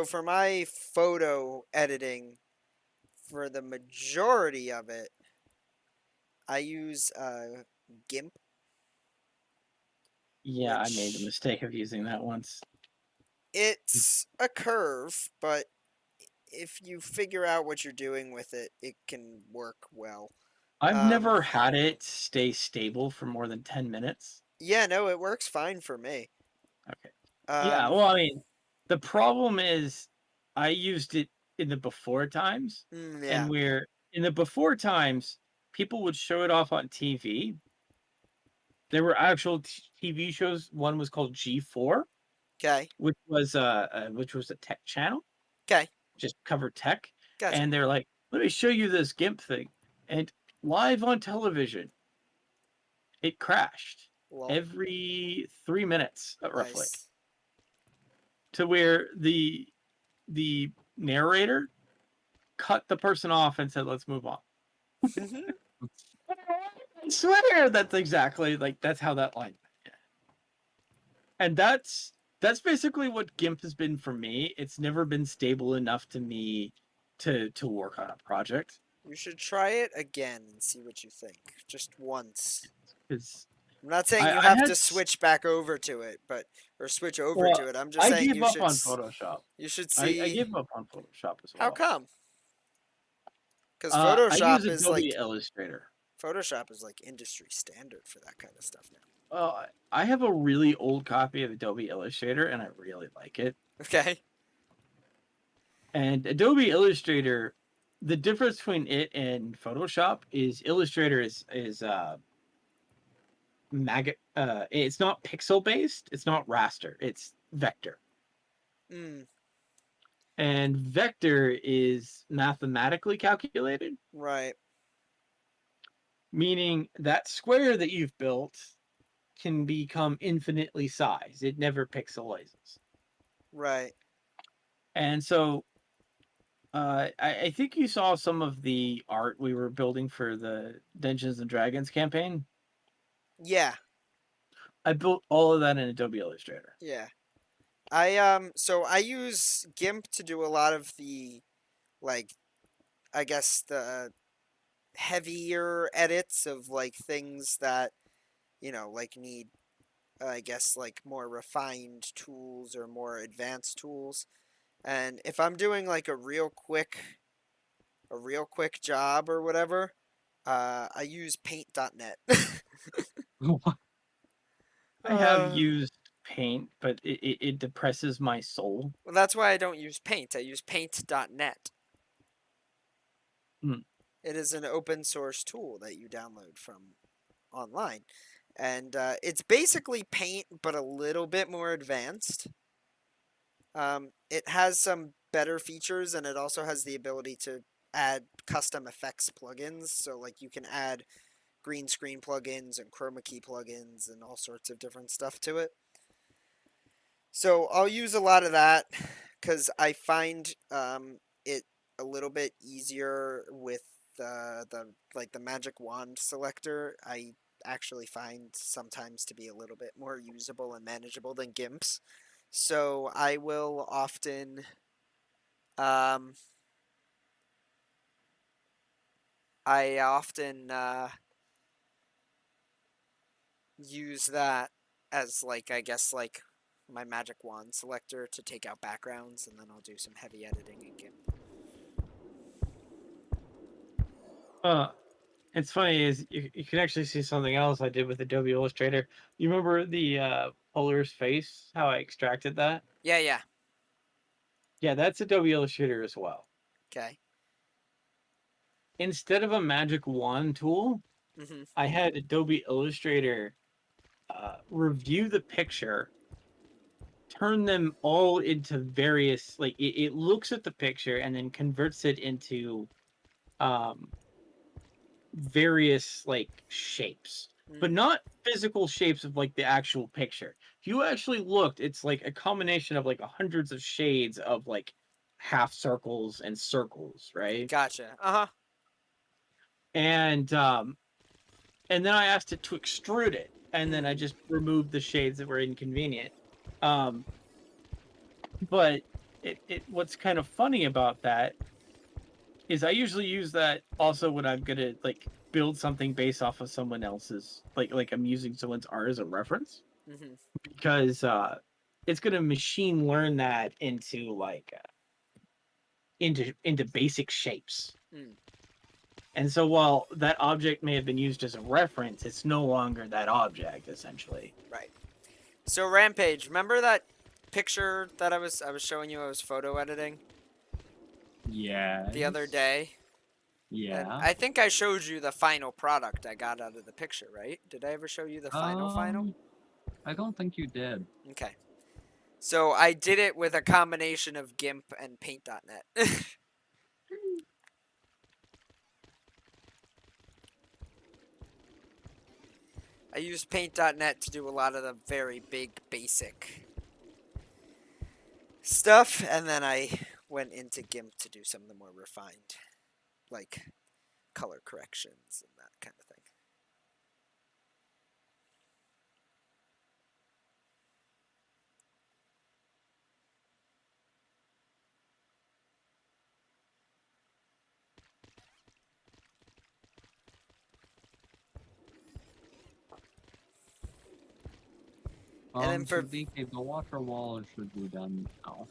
for my photo editing, for the majority of it, I use GIMP, yeah, I made the which mistake of using that once. it's a curve, but if you figure out what you're doing with it, it can work well. I've Um, never had it stay stable for more than 10 minutes. yeah, no, it works fine for me. Okay. Yeah, Um, well, I mean, the problem is I used it in the before times, yeah, and where in the before times, people would show it off on TV. There were actual TV shows. One was called G4, okay, which was a tech channel, okay, just covered tech, gotcha. and they're like, "Let me show you this GIMP thing," and live on television, it crashed Lol, every 3 minutes, roughly, nice. to where the narrator cut the person off and said, "Let's move on." I swear that's exactly like that's how that line. And that's basically what GIMP has been for me. It's never been stable enough to me to work on a project You should try it again and see what you think, just once. because I'm not saying you I have had to switch back over to it, or switch over well to it. I'm just I saying gave up on Photoshop. you should I see gave up on Photoshop as how well. come. Because I use Adobe Illustrator. Photoshop is like industry standard for that kind of stuff now. I have a really old copy of Adobe Illustrator and I really like it. Okay. And Adobe Illustrator, the difference between it and Photoshop is Illustrator is it's not pixel based, it's not raster, it's vector. Mm, And vector is mathematically calculated, right. meaning that square that you've built can become infinitely sized. It never pixelizes. Right. And so I think you saw some of the art we were building for the Dungeons and Dragons campaign. Yeah. I built all of that in Adobe Illustrator. Yeah. So I use GIMP to do a lot of the, like, I guess the heavier edits of like things that, like need, I guess, like more refined tools or more advanced tools. And if I'm doing like a real quick job or whatever, I use paint.net. I have uh, used Paint, but it depresses my soul. well, that's why I don't use Paint. I use paint.net. Hmm. It is an open source tool that you download from online. And it's basically Paint, but a little bit more advanced. It has some better features, and it also has the ability to add custom effects plugins. So, like, you can add green screen plugins and chroma key plugins and all sorts of different stuff to it. So I'll use a lot of that because I find it a little bit easier with the magic wand selector. I actually find sometimes to be a little bit more usable and manageable than GIMPs. So I will often um, I often use that as like I guess like my magic wand selector to take out backgrounds, and then I'll do some heavy editing in GIMP. It's funny is you can actually see something else I did with Adobe Illustrator. You remember the Polar's face? How I extracted that? Yeah, yeah. Yeah, that's Adobe Illustrator as well. Okay. Instead of a magic wand tool, Mm-hmm. I had Adobe Illustrator review the picture, turn them all into various it looks at the picture and then converts it into um various like shapes, but Mm. not physical shapes of like the actual picture. If you actually looked, it's like a combination of like hundreds of shades of like half circles and circles, right? Gotcha. Uh-huh. And and then I asked it to extrude it, and then I Mm. just removed the shades that were inconvenient. Um, but it what's kind of funny about that is I usually use that also when I'm gonna like build something based off of someone else's like I'm using someone's art as a reference Mm-hmm. because it's gonna machine learn that into into basic shapes. Mm. And so while that object may have been used as a reference, it's no longer that object essentially. Right. So Rampage, remember that picture that I was showing you I was photo editing Yeah. the other day? And Yeah. I think I showed you the final product I got out of the picture, right? Did I ever show you the final? I don't think you did. Okay. So I did it with a combination of GIMP and Paint.net. I used Paint.net to do a lot of the very big basic stuff, and then I went into GIMP to do some of the more refined, like color corrections and that kind of thing. And then for So DK, the water wall should be done now,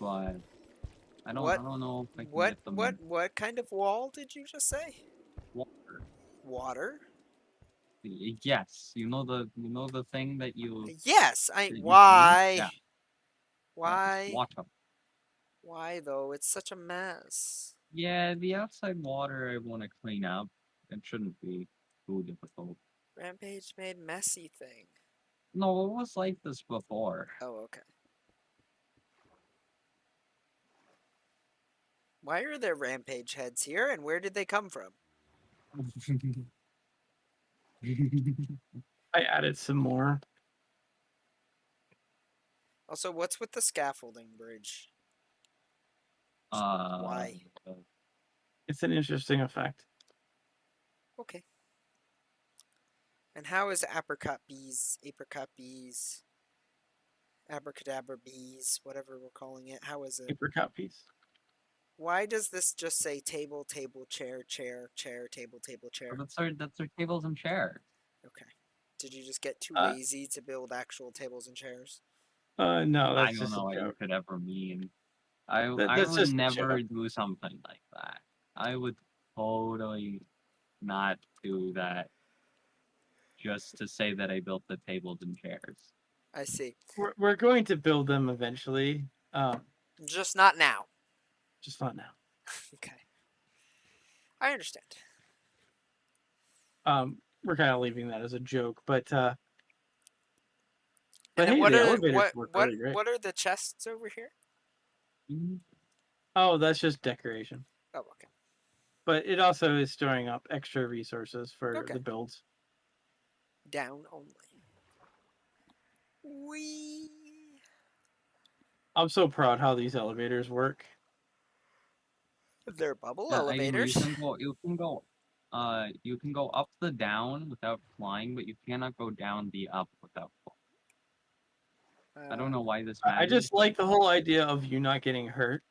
but I don't know if I can get them what kind of wall did you just say? water. Water? Yes, you know the thing that Yes, that you clean? why? Yeah, yes, Why? water. Why though? It's such a mess. Yeah, the outside water I want to clean up. It shouldn't be too difficult. Rampage made messy thing. No, it was like this before. Oh, okay. Why are there rampage heads here, and where did they come from? I added some more. Also, what's with the scaffolding bridge? uh, Why? It's an interesting effect. Okay. And how is apricot bees, abracadabra bees, whatever we're calling it, how is it? Apricot piece. Why does this just say table, table, chair, chair, chair, table, table, chair? that's our tables and chairs. Okay. Did you just get too Uh, lazy to build actual tables and chairs? No, I that's don't just a know what you joke. could ever mean. I That's would just a never joke. do something like that. I would totally not do that just to say that I built the tables and chairs. I see. We're going to build them eventually. Just not now. Just not now. Okay. I understand. We're kind of leaving that as a joke, but And then hey, what the are elevators work really great. what are the chests over here? Mhm. Oh, that's just decoration. Oh, okay. But it also is storing up extra resources for Okay. the builds. Down only. Wee. I'm so proud how these elevators work. They're bubble Yeah, you elevators. can go. You can go You can go up the down without flying, but you cannot go down the up without flying. I don't know why this I matters. just like the whole idea of you not getting hurt.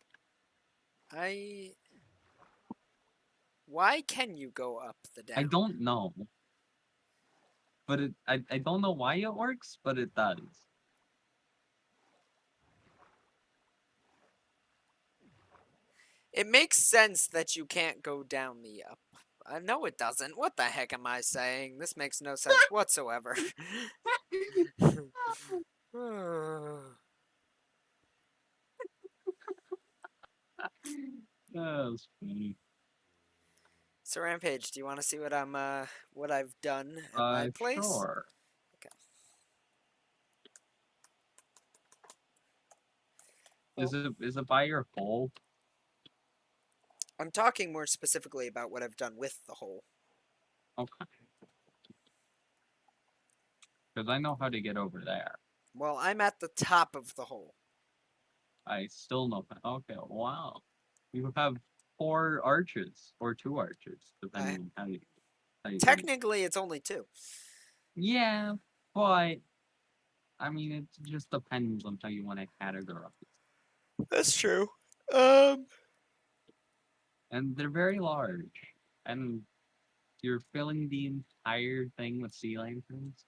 Why can you go up the down? I don't know. But I don't know why it works, but it does. It makes sense that you can't go down the up. No, it doesn't. What the heck am I saying? This makes no sense whatsoever. That's funny. So Rampage, do you want to see what I've done at my place? Sure. Okay. Is it by your hole? I'm talking more specifically about what I've done with the hole. Okay. Because I know how to get over there. Well, I'm at the top of the hole. I still know. Okay, wow. You have 4 arches or 2 arches, depending on how you. Technically, it's only 2. Yeah, but I mean, it just depends on how you want to categorize. That's true. And they're very large, and you're filling the entire thing with sea lanterns.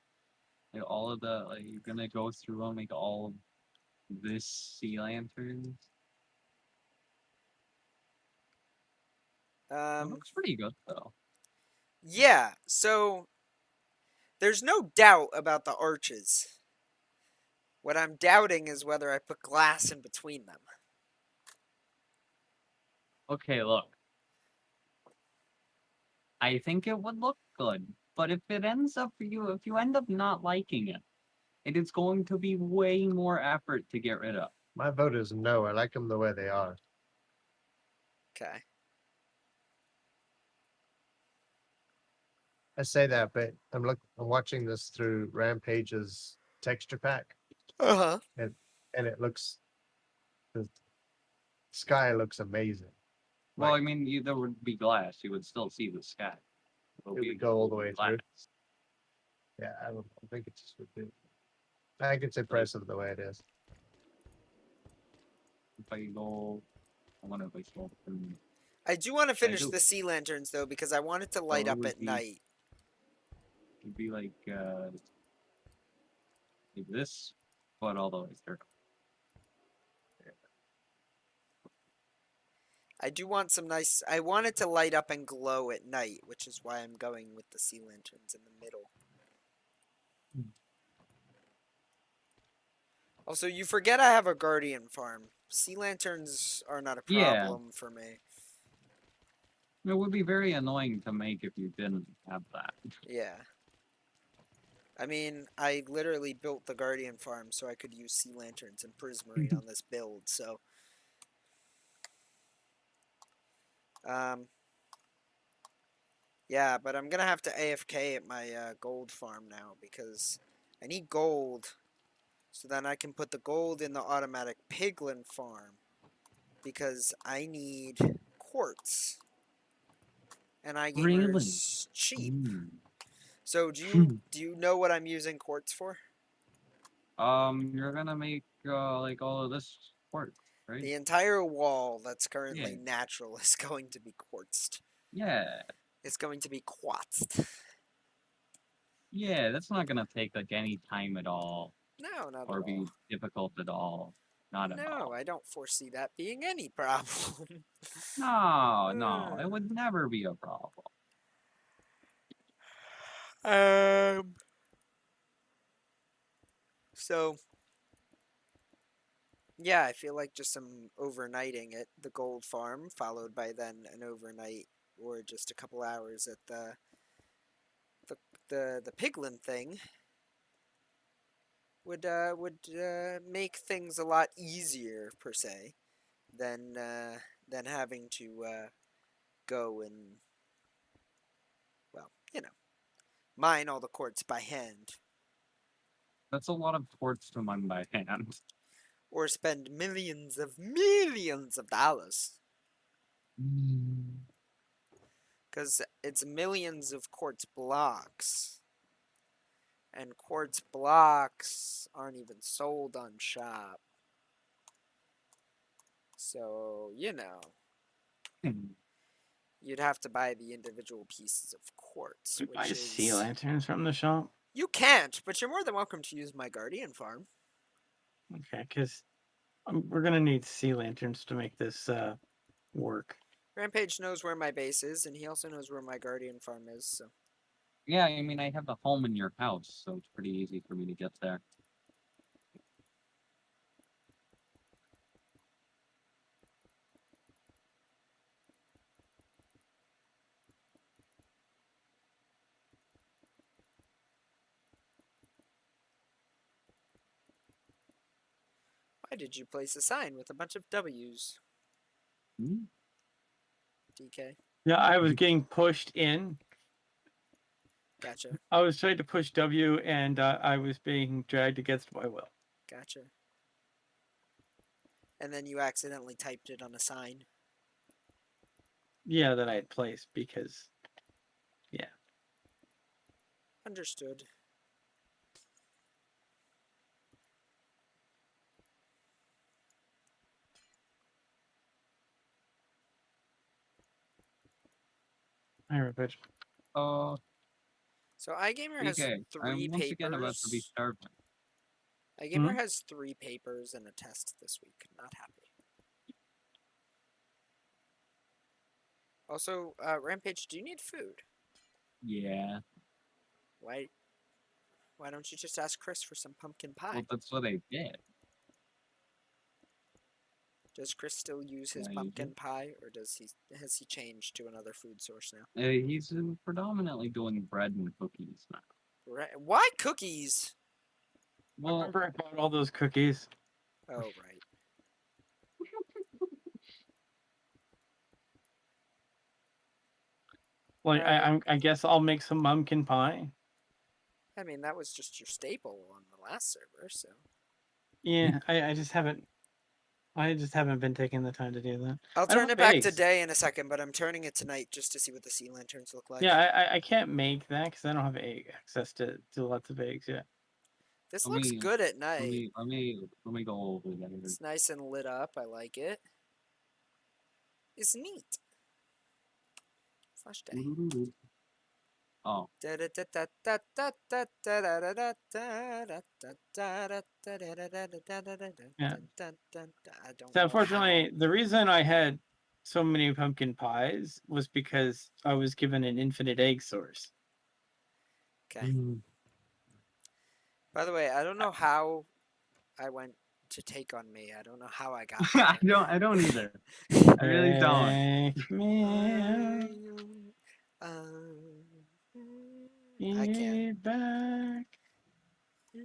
Like all of the you're gonna go through and make all of this sea lanterns. It looks pretty good though. Yeah. So there's no doubt about the arches. What I'm doubting is whether I put glass in between them. Okay, look. I think it would look good, but if it ends up for you, if you end up not liking it, it is going to be way more effort to get rid of. My vote is no. I like them the way they are. Okay. I say that, but I'm watching this through Rampage's texture pack, Uh-huh. and it looks, the sky looks amazing. Well, I mean, there would be glass. You would still see the sky. It would go all the way through. Yeah, I think it just would be. I think it's impressive the way it is. If I go, I wonder if I go through. I do want to finish do. the sea lanterns though because I want it to light it up would at be- night. It'd be like this, but all the way through. I do want some nice. I want it to light up and glow at night, which is why I'm going with the sea lanterns in the middle. Also, you forget I have a guardian farm. Sea lanterns are not a problem for me. It would be very annoying to make if you didn't have that. Yeah. I mean, I literally built the guardian farm so I could use sea lanterns and prismarine on this build, so. Yeah, but I'm gonna have to AFK at my gold farm now because I need gold so then I can put the gold in the automatic piglin farm because I need quartz and iGamer's cheap. So do you know what I'm using quartz for? You're gonna make like all of this quartz, right? The entire wall that's currently natural is going to be quartzed. Yeah. It's going to be quartzed. Yeah, that's not gonna take like any time at all. No, not or at be all. difficult at all. Not at all. No, I don't foresee that being any problem. No, it would never be a problem. So, yeah, I feel like just some overnighting at the gold farm, followed by then an overnight or just a couple hours at the piglin thing would make things a lot easier per se than having to go and, well, mine all the quartz by hand. That's a lot of quartz to mine by hand. Or spend millions of dollars. Because Because it's millions of quartz blocks. And quartz blocks aren't even sold on shop. So, you know, you'd have to buy the individual pieces of quartz, We buy which sea is... lanterns from the shop. You can't, but you're more than welcome to use my guardian farm. Okay, because we're gonna need sea lanterns to make this work. Rampage knows where my base is, and he also knows where my guardian farm is, so... Yeah, I mean, I have a home in your house, so it's pretty easy for me to get there. Why did you place a sign with a bunch of W's, Hmm? DK? Yeah, I was getting pushed in. Gotcha, I was trying to push W, and I was being dragged against my will. gotcha. And then you accidentally typed it on a sign. Yeah, that I had placed because, yeah. Understood. I repeat. Oh, So iGamer has DK, 3 I'm once again about to be papers. starving. iGamer has 3 papers and a test this week. Not happy. Also, Rampage, do you need food? Yeah, Why don't you just ask Chris for some pumpkin pie? well, that's what I did. Does Chris still use his Yeah, pumpkin pie, or has he changed to another food source now? He's predominantly doing bread and cookies now. Why cookies? Well, Remember I bought all those cookies? Oh, right. Like, Alright. I guess I'll make some pumpkin pie. I mean, that was just your staple on the last server, so... Yeah, I just haven't been taking the time to do that. I'll I don't turn it have back to eggs. day in a second, but I'm turning it to night just to see what the sea lanterns look like. Yeah, I can't make that because I don't have access to lots of eggs yet. This Let looks me- good at let night. me go over there. It's nice and lit up. I like it. It's neat. Flash day. Oh, Yeah. I don't So know unfortunately, how. the reason I had so many pumpkin pies was because I was given an infinite egg source. Okay. By the way, I don't know how I went to take on me. I don't know how I got there. I don't either. I really don't. Take me I can't. get back.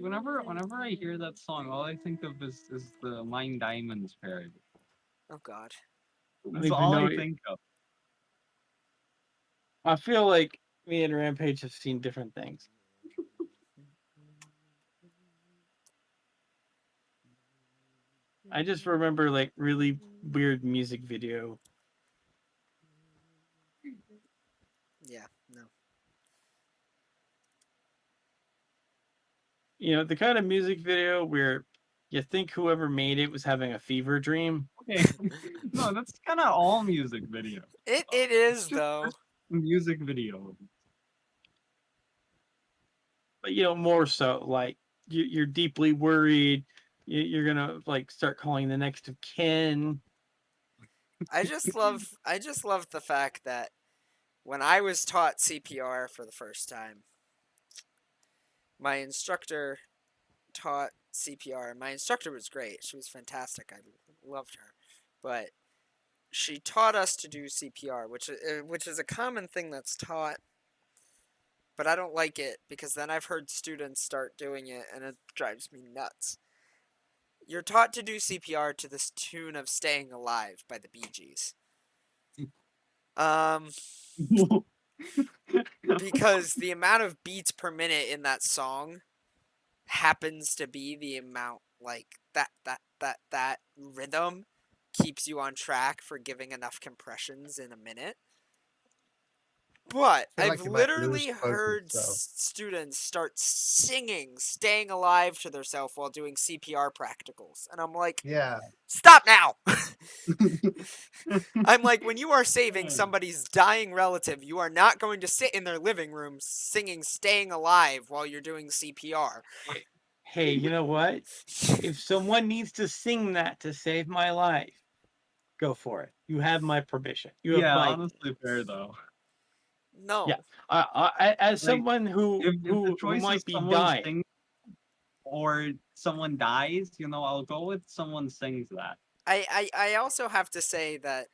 Whenever I hear that song, all I think of is the Mine Diamonds parody. Oh God. That's even all know I it- think of. I feel like me and Rampage have seen different things. I just remember like really weird music video. Yeah. No. You know, the kind of music video where you think whoever made it was having a fever dream. Okay. No, that's kind of all music video. It is though. Music video. But you know, more so like you're deeply worried. You're gonna like start calling the next of kin. I just love the fact that when I was taught CPR for the first time, my instructor taught CPR. My instructor was great. She was fantastic. I loved her. But she taught us to do CPR, which is a common thing that's taught, but I don't like it because then I've heard students start doing it and it drives me nuts. You're taught to do CPR to this tune of Staying Alive by the Bee Gees. Because the amount of beats per minute in that song happens to be the amount, like, that rhythm keeps you on track for giving enough compressions in a minute. But feel I've like you might literally lose focus, heard though. students start singing "Staying Alive" to themselves while doing CPR practicals, and I'm like, Yeah. stop now! I'm like, when you are saving somebody's dying relative, you are not going to sit in their living room singing "Staying Alive" while you're doing CPR. Hey, you know what? If someone needs to sing that to save my life, go for it. You have my permission. You have Yeah, my honestly, fair though. No. yeah. As Like, someone who if the who choice is might be someone dying, sings or someone dies, I'll go with someone sings that. I also have to say that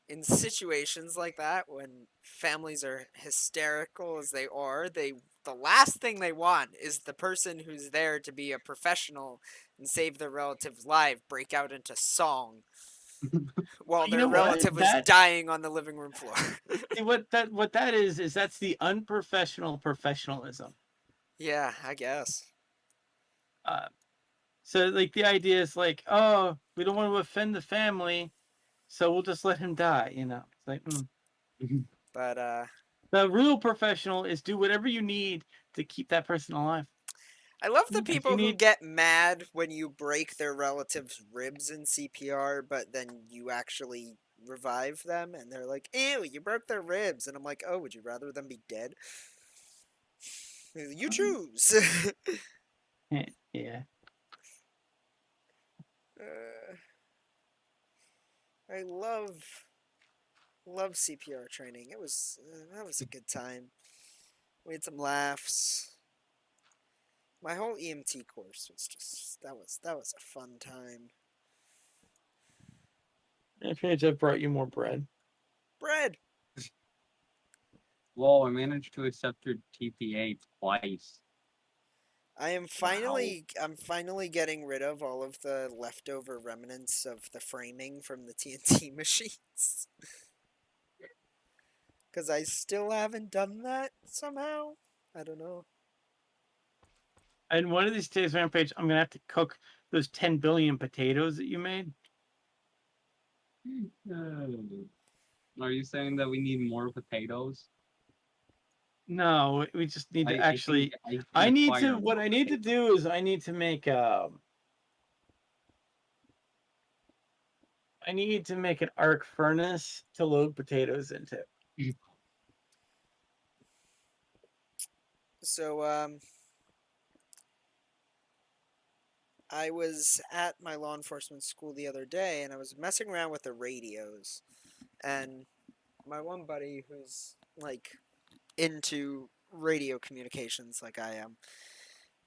in situations like that, when families are hysterical as they are, the last thing they want is the person who's there to be a professional and save their relative's life break out into song while you their know what? relative was dying on the living room floor. See what that is that's the unprofessional professionalism. Yeah, I guess. Uh, so like the idea is like, oh, we don't want to offend the family, so we'll just let him die. It's like But the real professional is do whatever you need to keep that person alive. I love the If you people who need, get mad when you break their relative's ribs in CPR, but then you actually revive them, and they're like, "Ew, you broke their ribs," and I'm like, "Oh, would you rather them be dead?" You choose. yeah, uh, I love CPR training. It was that was a good time. We had some laughs. My whole EMT course was just that was a fun time. I've brought you more bread. Bread. Whoa, I managed to accept your TPA twice. Wow. I'm finally getting rid of all of the leftover remnants of the framing from the TNT machines. Cuz I still haven't done that somehow. I don't know. And one of these days, Rampage, I'm gonna have to cook those 10 billion potatoes that you made. Are you saying that we need more potatoes? No, we just need to actually. I can I need acquire to. What more I need to potatoes. do is I need to make I need to make an arc furnace to load potatoes into. So I was at my law enforcement school the other day and I was messing around with the radios, and my one buddy who's like into radio communications like I am,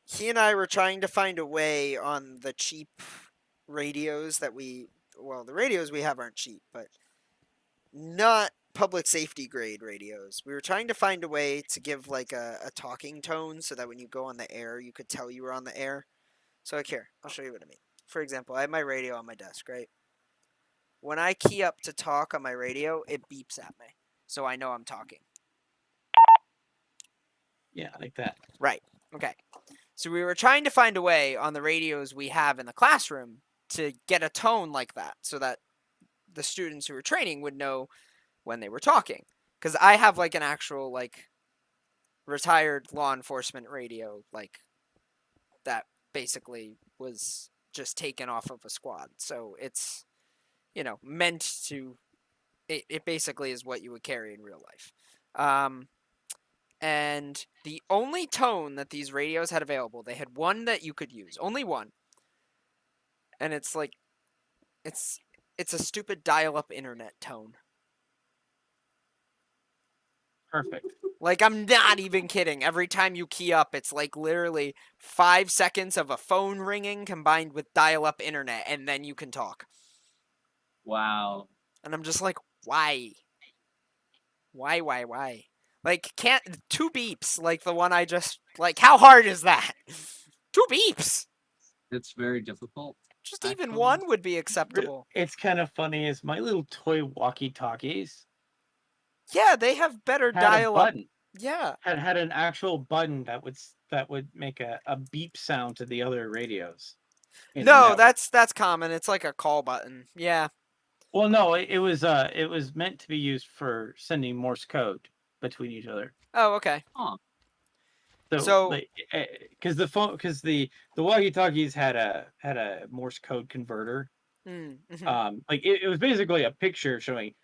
he and I were trying to find a way on the cheap radios that the radios we have aren't cheap, but not public safety grade radios. We were trying to find a way to give like a talking tone so that when you go on the air, you could tell you were on the air. So like here, I'll show you what I mean. For example, I have my radio on my desk, right? When I key up to talk on my radio, it beeps at me. So I know I'm talking. Yeah, like that. Right. Okay. So we were trying to find a way on the radios we have in the classroom to get a tone like that so that the students who were training would know when they were talking. Because I have like an actual like retired law enforcement radio like that basically was just taken off of a squad. So it's, meant to, it basically is what you would carry in real life. And the only tone that these radios had available, they had one that you could use, only one. And it's like, it's it's a stupid dial-up internet tone. Perfect. Like, I'm not even kidding. Every time you key up, it's like literally 5 seconds of a phone ringing combined with dial-up internet, and then you can talk. Wow. And I'm just like, why? Why? Like, can't 2 beeps like the one I just like? How hard is that? 2 beeps. It's very difficult. Just even Actually. one would be acceptable. It's kind of funny is my little toy walkie-talkies Yeah, they have better had a dial-up. button. Yeah. Had an actual button that would make a beep sound to the other radios. No, that's common. It's like a call button. Yeah. Well, no, it was meant to be used for sending Morse code. between each other. Oh, okay. Huh. So- like, because the walkie-talkies had a Morse code converter. Mhm. Like it was basically a picture showing,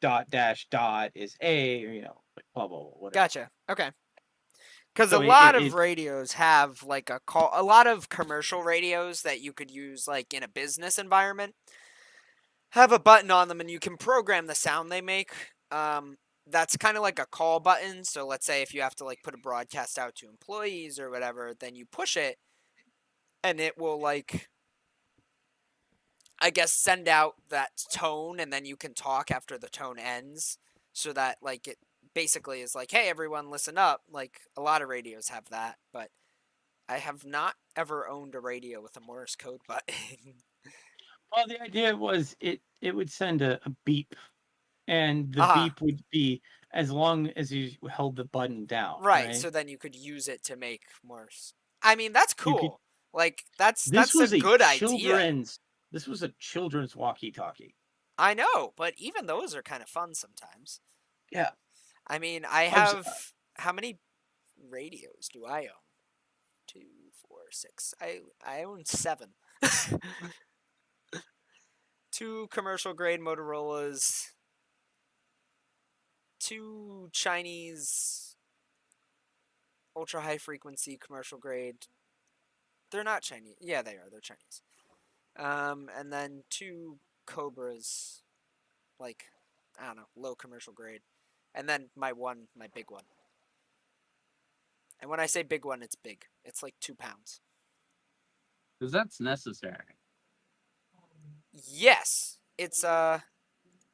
dot dash dot is A, or like blah blah blah, whatever. Gotcha. Okay. Because So a lot of radios have like a lot of commercial radios that you could use like in a business environment have a button on them, and you can program the sound they make. That's kind of like a call button. So let's say if you have to like put a broadcast out to employees or whatever, then you push it, and it will like, I guess, send out that tone, and then you can talk after the tone ends, so that like it basically is like, hey everyone, listen up. Like a lot of radios have that, but I have not ever owned a radio with a Morse code button. Well, the idea was it would send a beep, and the Uh-huh. beep would be as long as you held the button down, Right, right? so then you could use it to make Morse. I mean, that's You could. cool. Like that's This a was good idea. This was a children's walkie-talkie. I know, but even those are kind of fun sometimes. Yeah. I mean, I I'm s- have how many radios do I own? 2, 4, 6. I own 7. 2 commercial grade Motorola's, 2 Chinese ultra high frequency commercial grade. They're not Chinese. Yeah, they are. They're Chinese. And then 2 Cobras, like, I don't know, low commercial grade. And then my big one. And when I say big one, it's big. It's like 2 pounds. Because that's necessary. Yes. It's, did I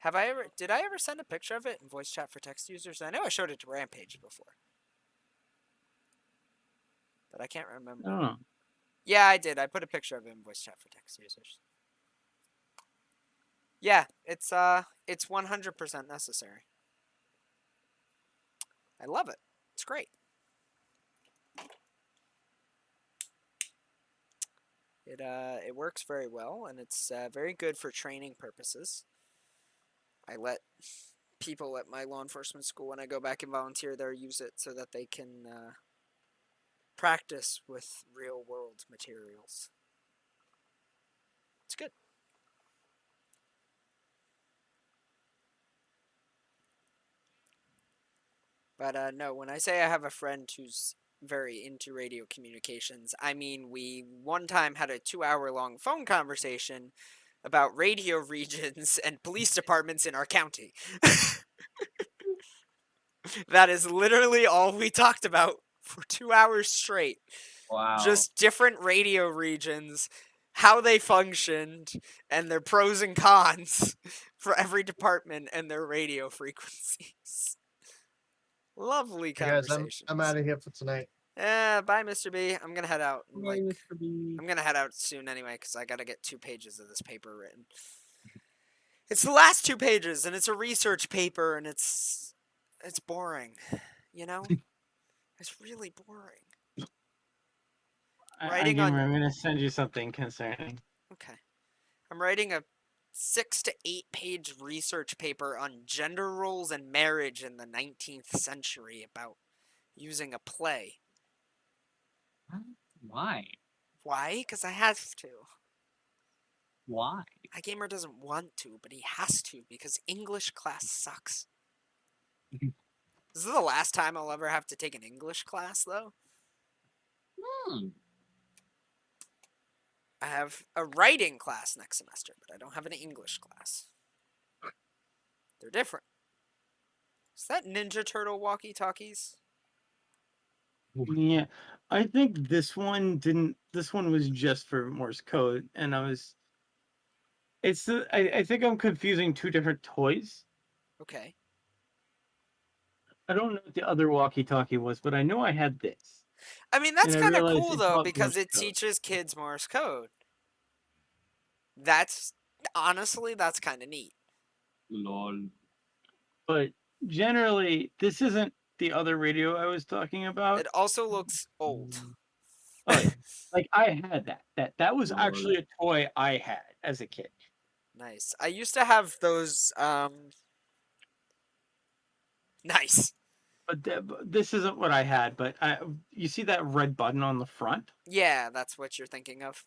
ever send a picture of it in voice chat for text users? I know I showed it to Rampage before. But I can't remember. Oh. Yeah, I did. I put a picture of it in voice chat for text users. Yeah, it's 100% necessary. I love it. It's great. It works very well, and it's very good for training purposes. I let people at my law enforcement school, when I go back and volunteer there, use it so that they can practice with real world materials. It's good. But no, when I say I have a friend who's very into radio communications, I mean we one time had a 2-hour-long phone conversation about radio regions and police departments in our county. That is literally all we talked about for 2 hours straight. Wow. Just different radio regions, how they functioned, and their pros and cons for every department and their radio frequencies. Lovely Hey guys, conversations. I'm out of here for tonight. Bye, Mr. B. I'm gonna head out. Bye, Mr. B. I'm gonna head out soon anyway, because I gotta get 2 pages of this paper written. It's the last 2 pages, and it's a research paper, and it's boring. You know? It's really boring. Writing on- I'm gonna send you something concerning. Okay. I'm writing a 6 to 8 page research paper on gender roles and marriage in the 19th century about using a play. Why? Why? Because I have to. Why? My gamer doesn't want to, but he has to because English class sucks. This is the last time I'll ever have to take an English class, though. I have a writing class next semester, but I don't have an English class. They're different. Is that Ninja Turtle walkie-talkies? Yeah, I think this one didn't. This one was just for Morse code, and I think I'm confusing 2 different toys. Okay. I don't know what the other walkie-talkie was, but I know I had this. I mean, that's And I kind of realized cool, it's though, not because Morse it code. teaches kids Morse code. That's, honestly, that's kind of neat. Lol. But generally, this isn't the other radio I was talking about. It also looks old. Oh, yeah. Like I had that was Lol. actually a toy I had as a kid. Nice. I used to have those, nice. But this isn't what I had. But you see that red button on the front? Yeah, that's what you're thinking of.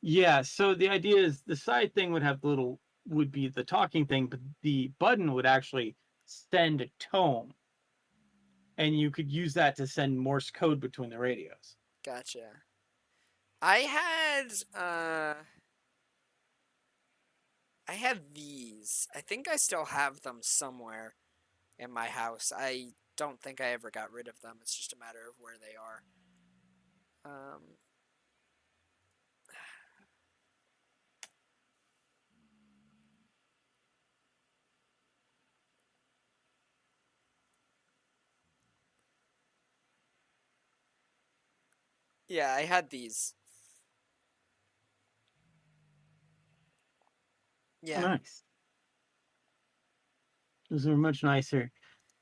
Yeah. So the idea is the side thing would be the talking thing, but the button would actually send a tone, and you could use that to send Morse code between the radios. Gotcha. I had I had these. I think I still have them somewhere in my house. I don't think I ever got rid of them. It's just a matter of where they are. Um, yeah, I had these. Oh, Yeah. nice. Those are much nicer.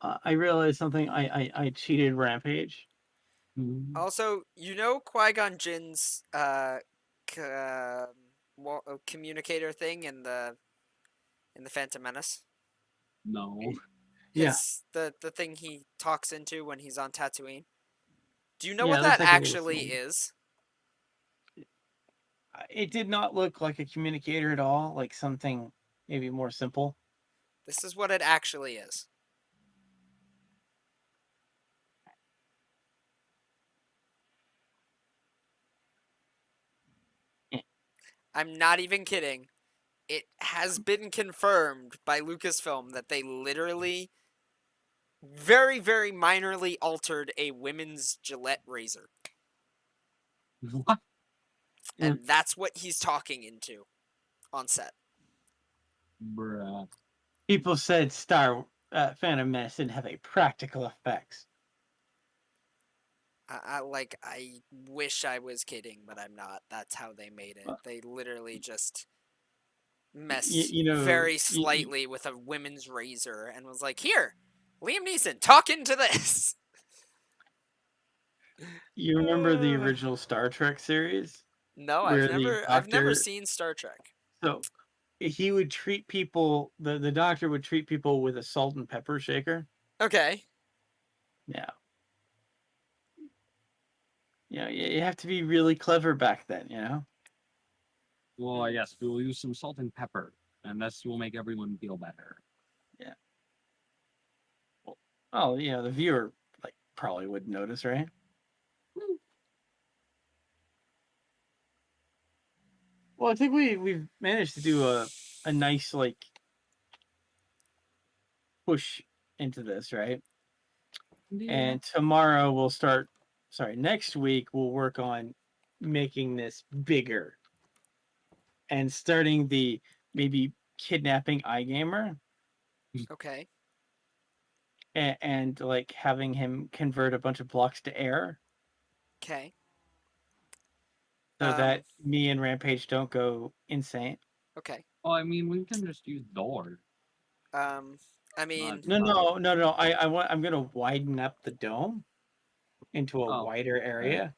I realized something. I cheated Rampage. Mhm. Also, you know Qui-Gon Jinn's communicator thing in the Phantom Menace? No. Yeah, The thing he talks into when he's on Tatooine. Do you know yeah, what it looks that like a little actually phone. is? It did not look like a communicator at all. Like something maybe more simple. This is what it actually is. Eh, I'm not even kidding. It has been confirmed by Lucasfilm that they literally very, very minorly altered a women's Gillette razor. What? Mm. And that's what he's talking into on set. Bruh. People said Phantom Menace didn't have a practical effects. I wish I was kidding, but I'm not. That's how they made it. Uh, They literally just You, messed you know, very slightly with a women's razor and was like, "Here, Liam Neeson, talk into this." you remember the original Star Trek series No, where the I've never doctor, seen Star Trek. so he would treat people. The doctor would treat people with a salt and pepper shaker. Okay. Yeah, you have to be really clever back then. Well, yes, we will use some salt and pepper, and this will make everyone feel better. Yeah. Well, the viewer like probably would notice, right? Well, I think we've managed to do a nice like push into this, right? Yeah. And tomorrow we'll start. Sorry, next week we'll work on making this bigger and starting the maybe kidnapping iGamer Okay. and like having him convert a bunch of blocks to air Okay. so Um. that me and Rampage don't go insane. Okay. Oh, I mean, we can just use door. Um. I Not mean, No, no, problem. no, no. I'm gonna widen up the dome into a Oh, wider okay. area.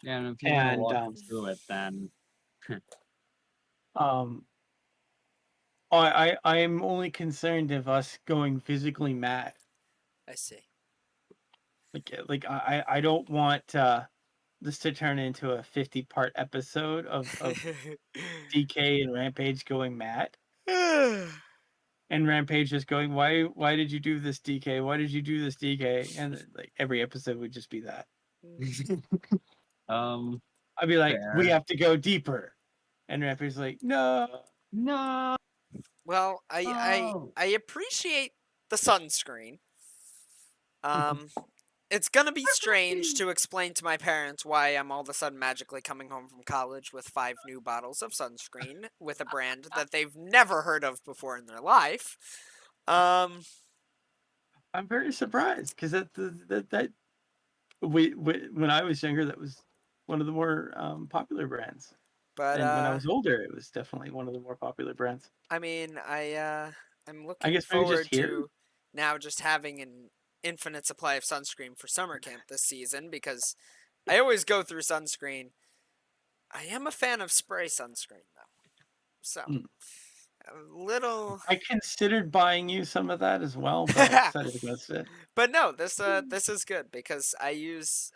Yeah, and if you're gonna And walk through it, then um I'm only concerned of us going physically mad. I see. I don't want this to turn into a 50-part episode of DK and Rampage going mad. And Rampage just going, why did you do this, DK? Why did you do this, DK? And like every episode would just be that. um, I'd be like, we fair. have to go deeper. And Rampage's like, no. No. Well, I appreciate the sunscreen. Um, it's gonna be strange to explain to my parents why I'm all of a sudden magically coming home from college with 5 new bottles of sunscreen with a brand that they've never heard of before in their life. Um, I'm very surprised because that when I was younger, that was one of the more popular brands. but And when I was older, it was definitely one of the more popular brands. I mean, I'm I looking guess maybe just forward here. to now just having an infinite supply of sunscreen for summer camp this season because I always go through sunscreen. I am a fan of spray sunscreen though, so Mm. a no. I considered buying you some of that as well, but I decided against it. But no, this is good because I use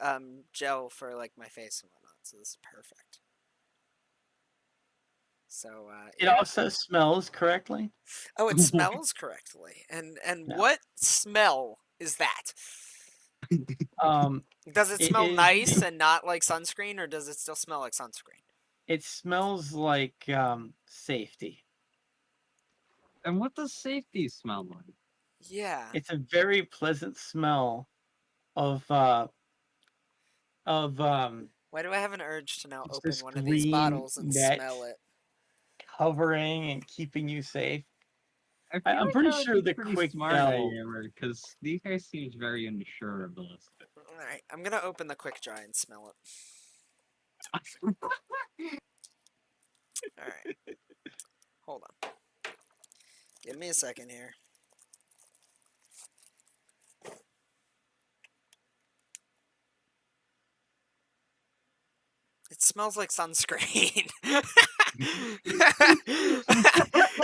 gel for like my face and whatnot, so this is perfect. So It yeah. also smells correctly. Oh, it smells correctly. And Yeah. what smell is that? Um, Does it it smell is. nice and not like sunscreen, or does it still smell like sunscreen? It smells like safety. And what does safety smell like? Yeah. It's a very pleasant smell of Why do I have an urge to now it's open this one of these green bottles and net smell it? covering and keeping you safe. I feel I'm like pretty that would sure be the pretty quick smart gel. because these guys seems very unsure of this. Alright, I'm gonna open the quick dry and smell it. Alright. Hold on. Give me a second here. It smells like sunscreen.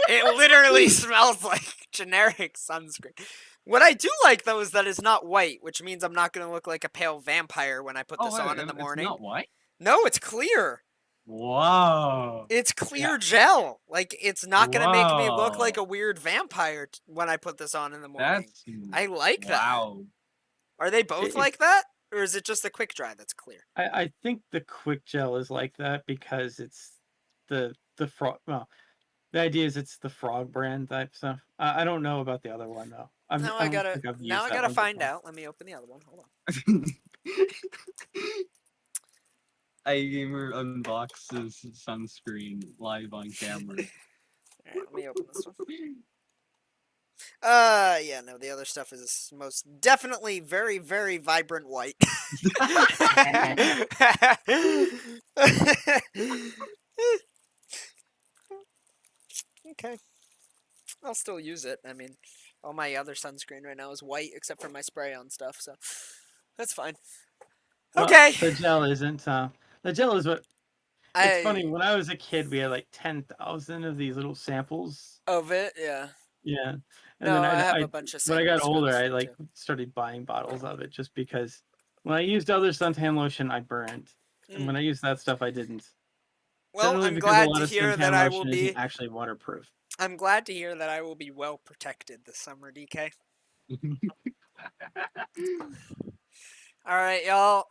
It literally smells like generic sunscreen. What I do like though is that it's not white, which means I'm not going to look like a pale vampire when I put this on in the morning. It's not white? No, it's clear. Wow. It's clear gel. Like, it's not going to make me look like Wow. a weird vampire when I put this on in the morning. That's I like that. wow. Are they both It- like that? Or is it just the quick dry that's clear? I think the quick gel is like that because it's the frog. Well, the idea is it's the frog brand type stuff. I don't know about the other one though. Now I I don't gotta think I've used now I that gotta one find before. out. Let me open the other one. Hold on. iGamer unboxes sunscreen live on camera. Alright, let me open this one. Yeah, no, the other stuff is most definitely very, very vibrant white. Okay. I'll still use it. I mean, all my other sunscreen right now is white except for my spray on stuff, so that's fine. Well, Okay. the gel isn't. The gel is what. It's I funny. When I was a kid, we had like 10,000 of these little samples. of it, yeah. Yeah, and No, then I have a bunch of when I got samples for older, this I one, like too. started buying bottles of it just because when I used other suntan lotion, I burned, and when I used that stuff, I didn't. Well, Generally, I'm because a glad lot to of hear that suntan I will lotion isn't be. actually waterproof. I'm glad to hear that I will be well protected this summer, DK. All right, y'all.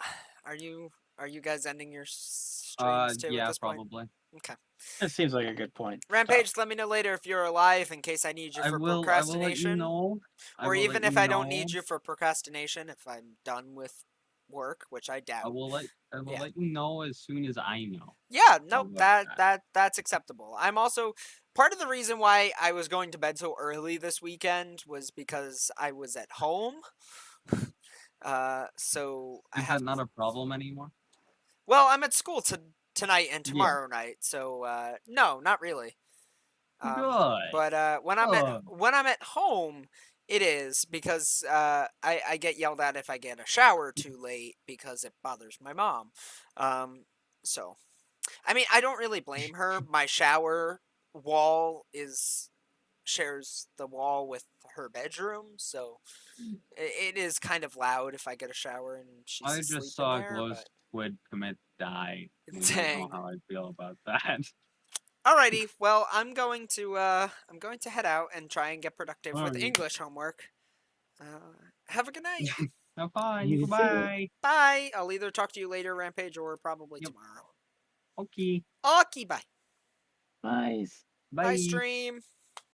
Are you guys ending your streams too at Yeah, this point? probably. Okay. It seems like a good point. Rampage, let me know later if you're alive in case I need you I for will let you procrastination. know. Or even if I don't need you for procrastination, if I'm done with work, which I doubt. I will Yeah. let you know as soon as I know. Yeah, nope, about that's acceptable. I'm also part of the reason why I was going to bed so early this weekend was because I was at home. So I Is have that not a problem anymore? well, I'm at school tonight and Yeah. tomorrow night, so no, not really. Good. But when I'm at home, it is because I get yelled at if I get a shower too late because it bothers my mom. So I mean, I don't really blame her. My shower wall shares the wall with her bedroom, so it is kind of loud if I get a shower and she's I asleep just saw in a there. glow But squid commit die. I don't dang. know how I feel about that. Alrighty, well, I'm going to head out and try and get productive with Alright. English homework. Have a good night. Have fun. You too. Goodbye. Bye. I'll either talk to you later, Rampage, or probably Yep. tomorrow. Okay. Okay, bye. Nice. Bye, Bye. stream.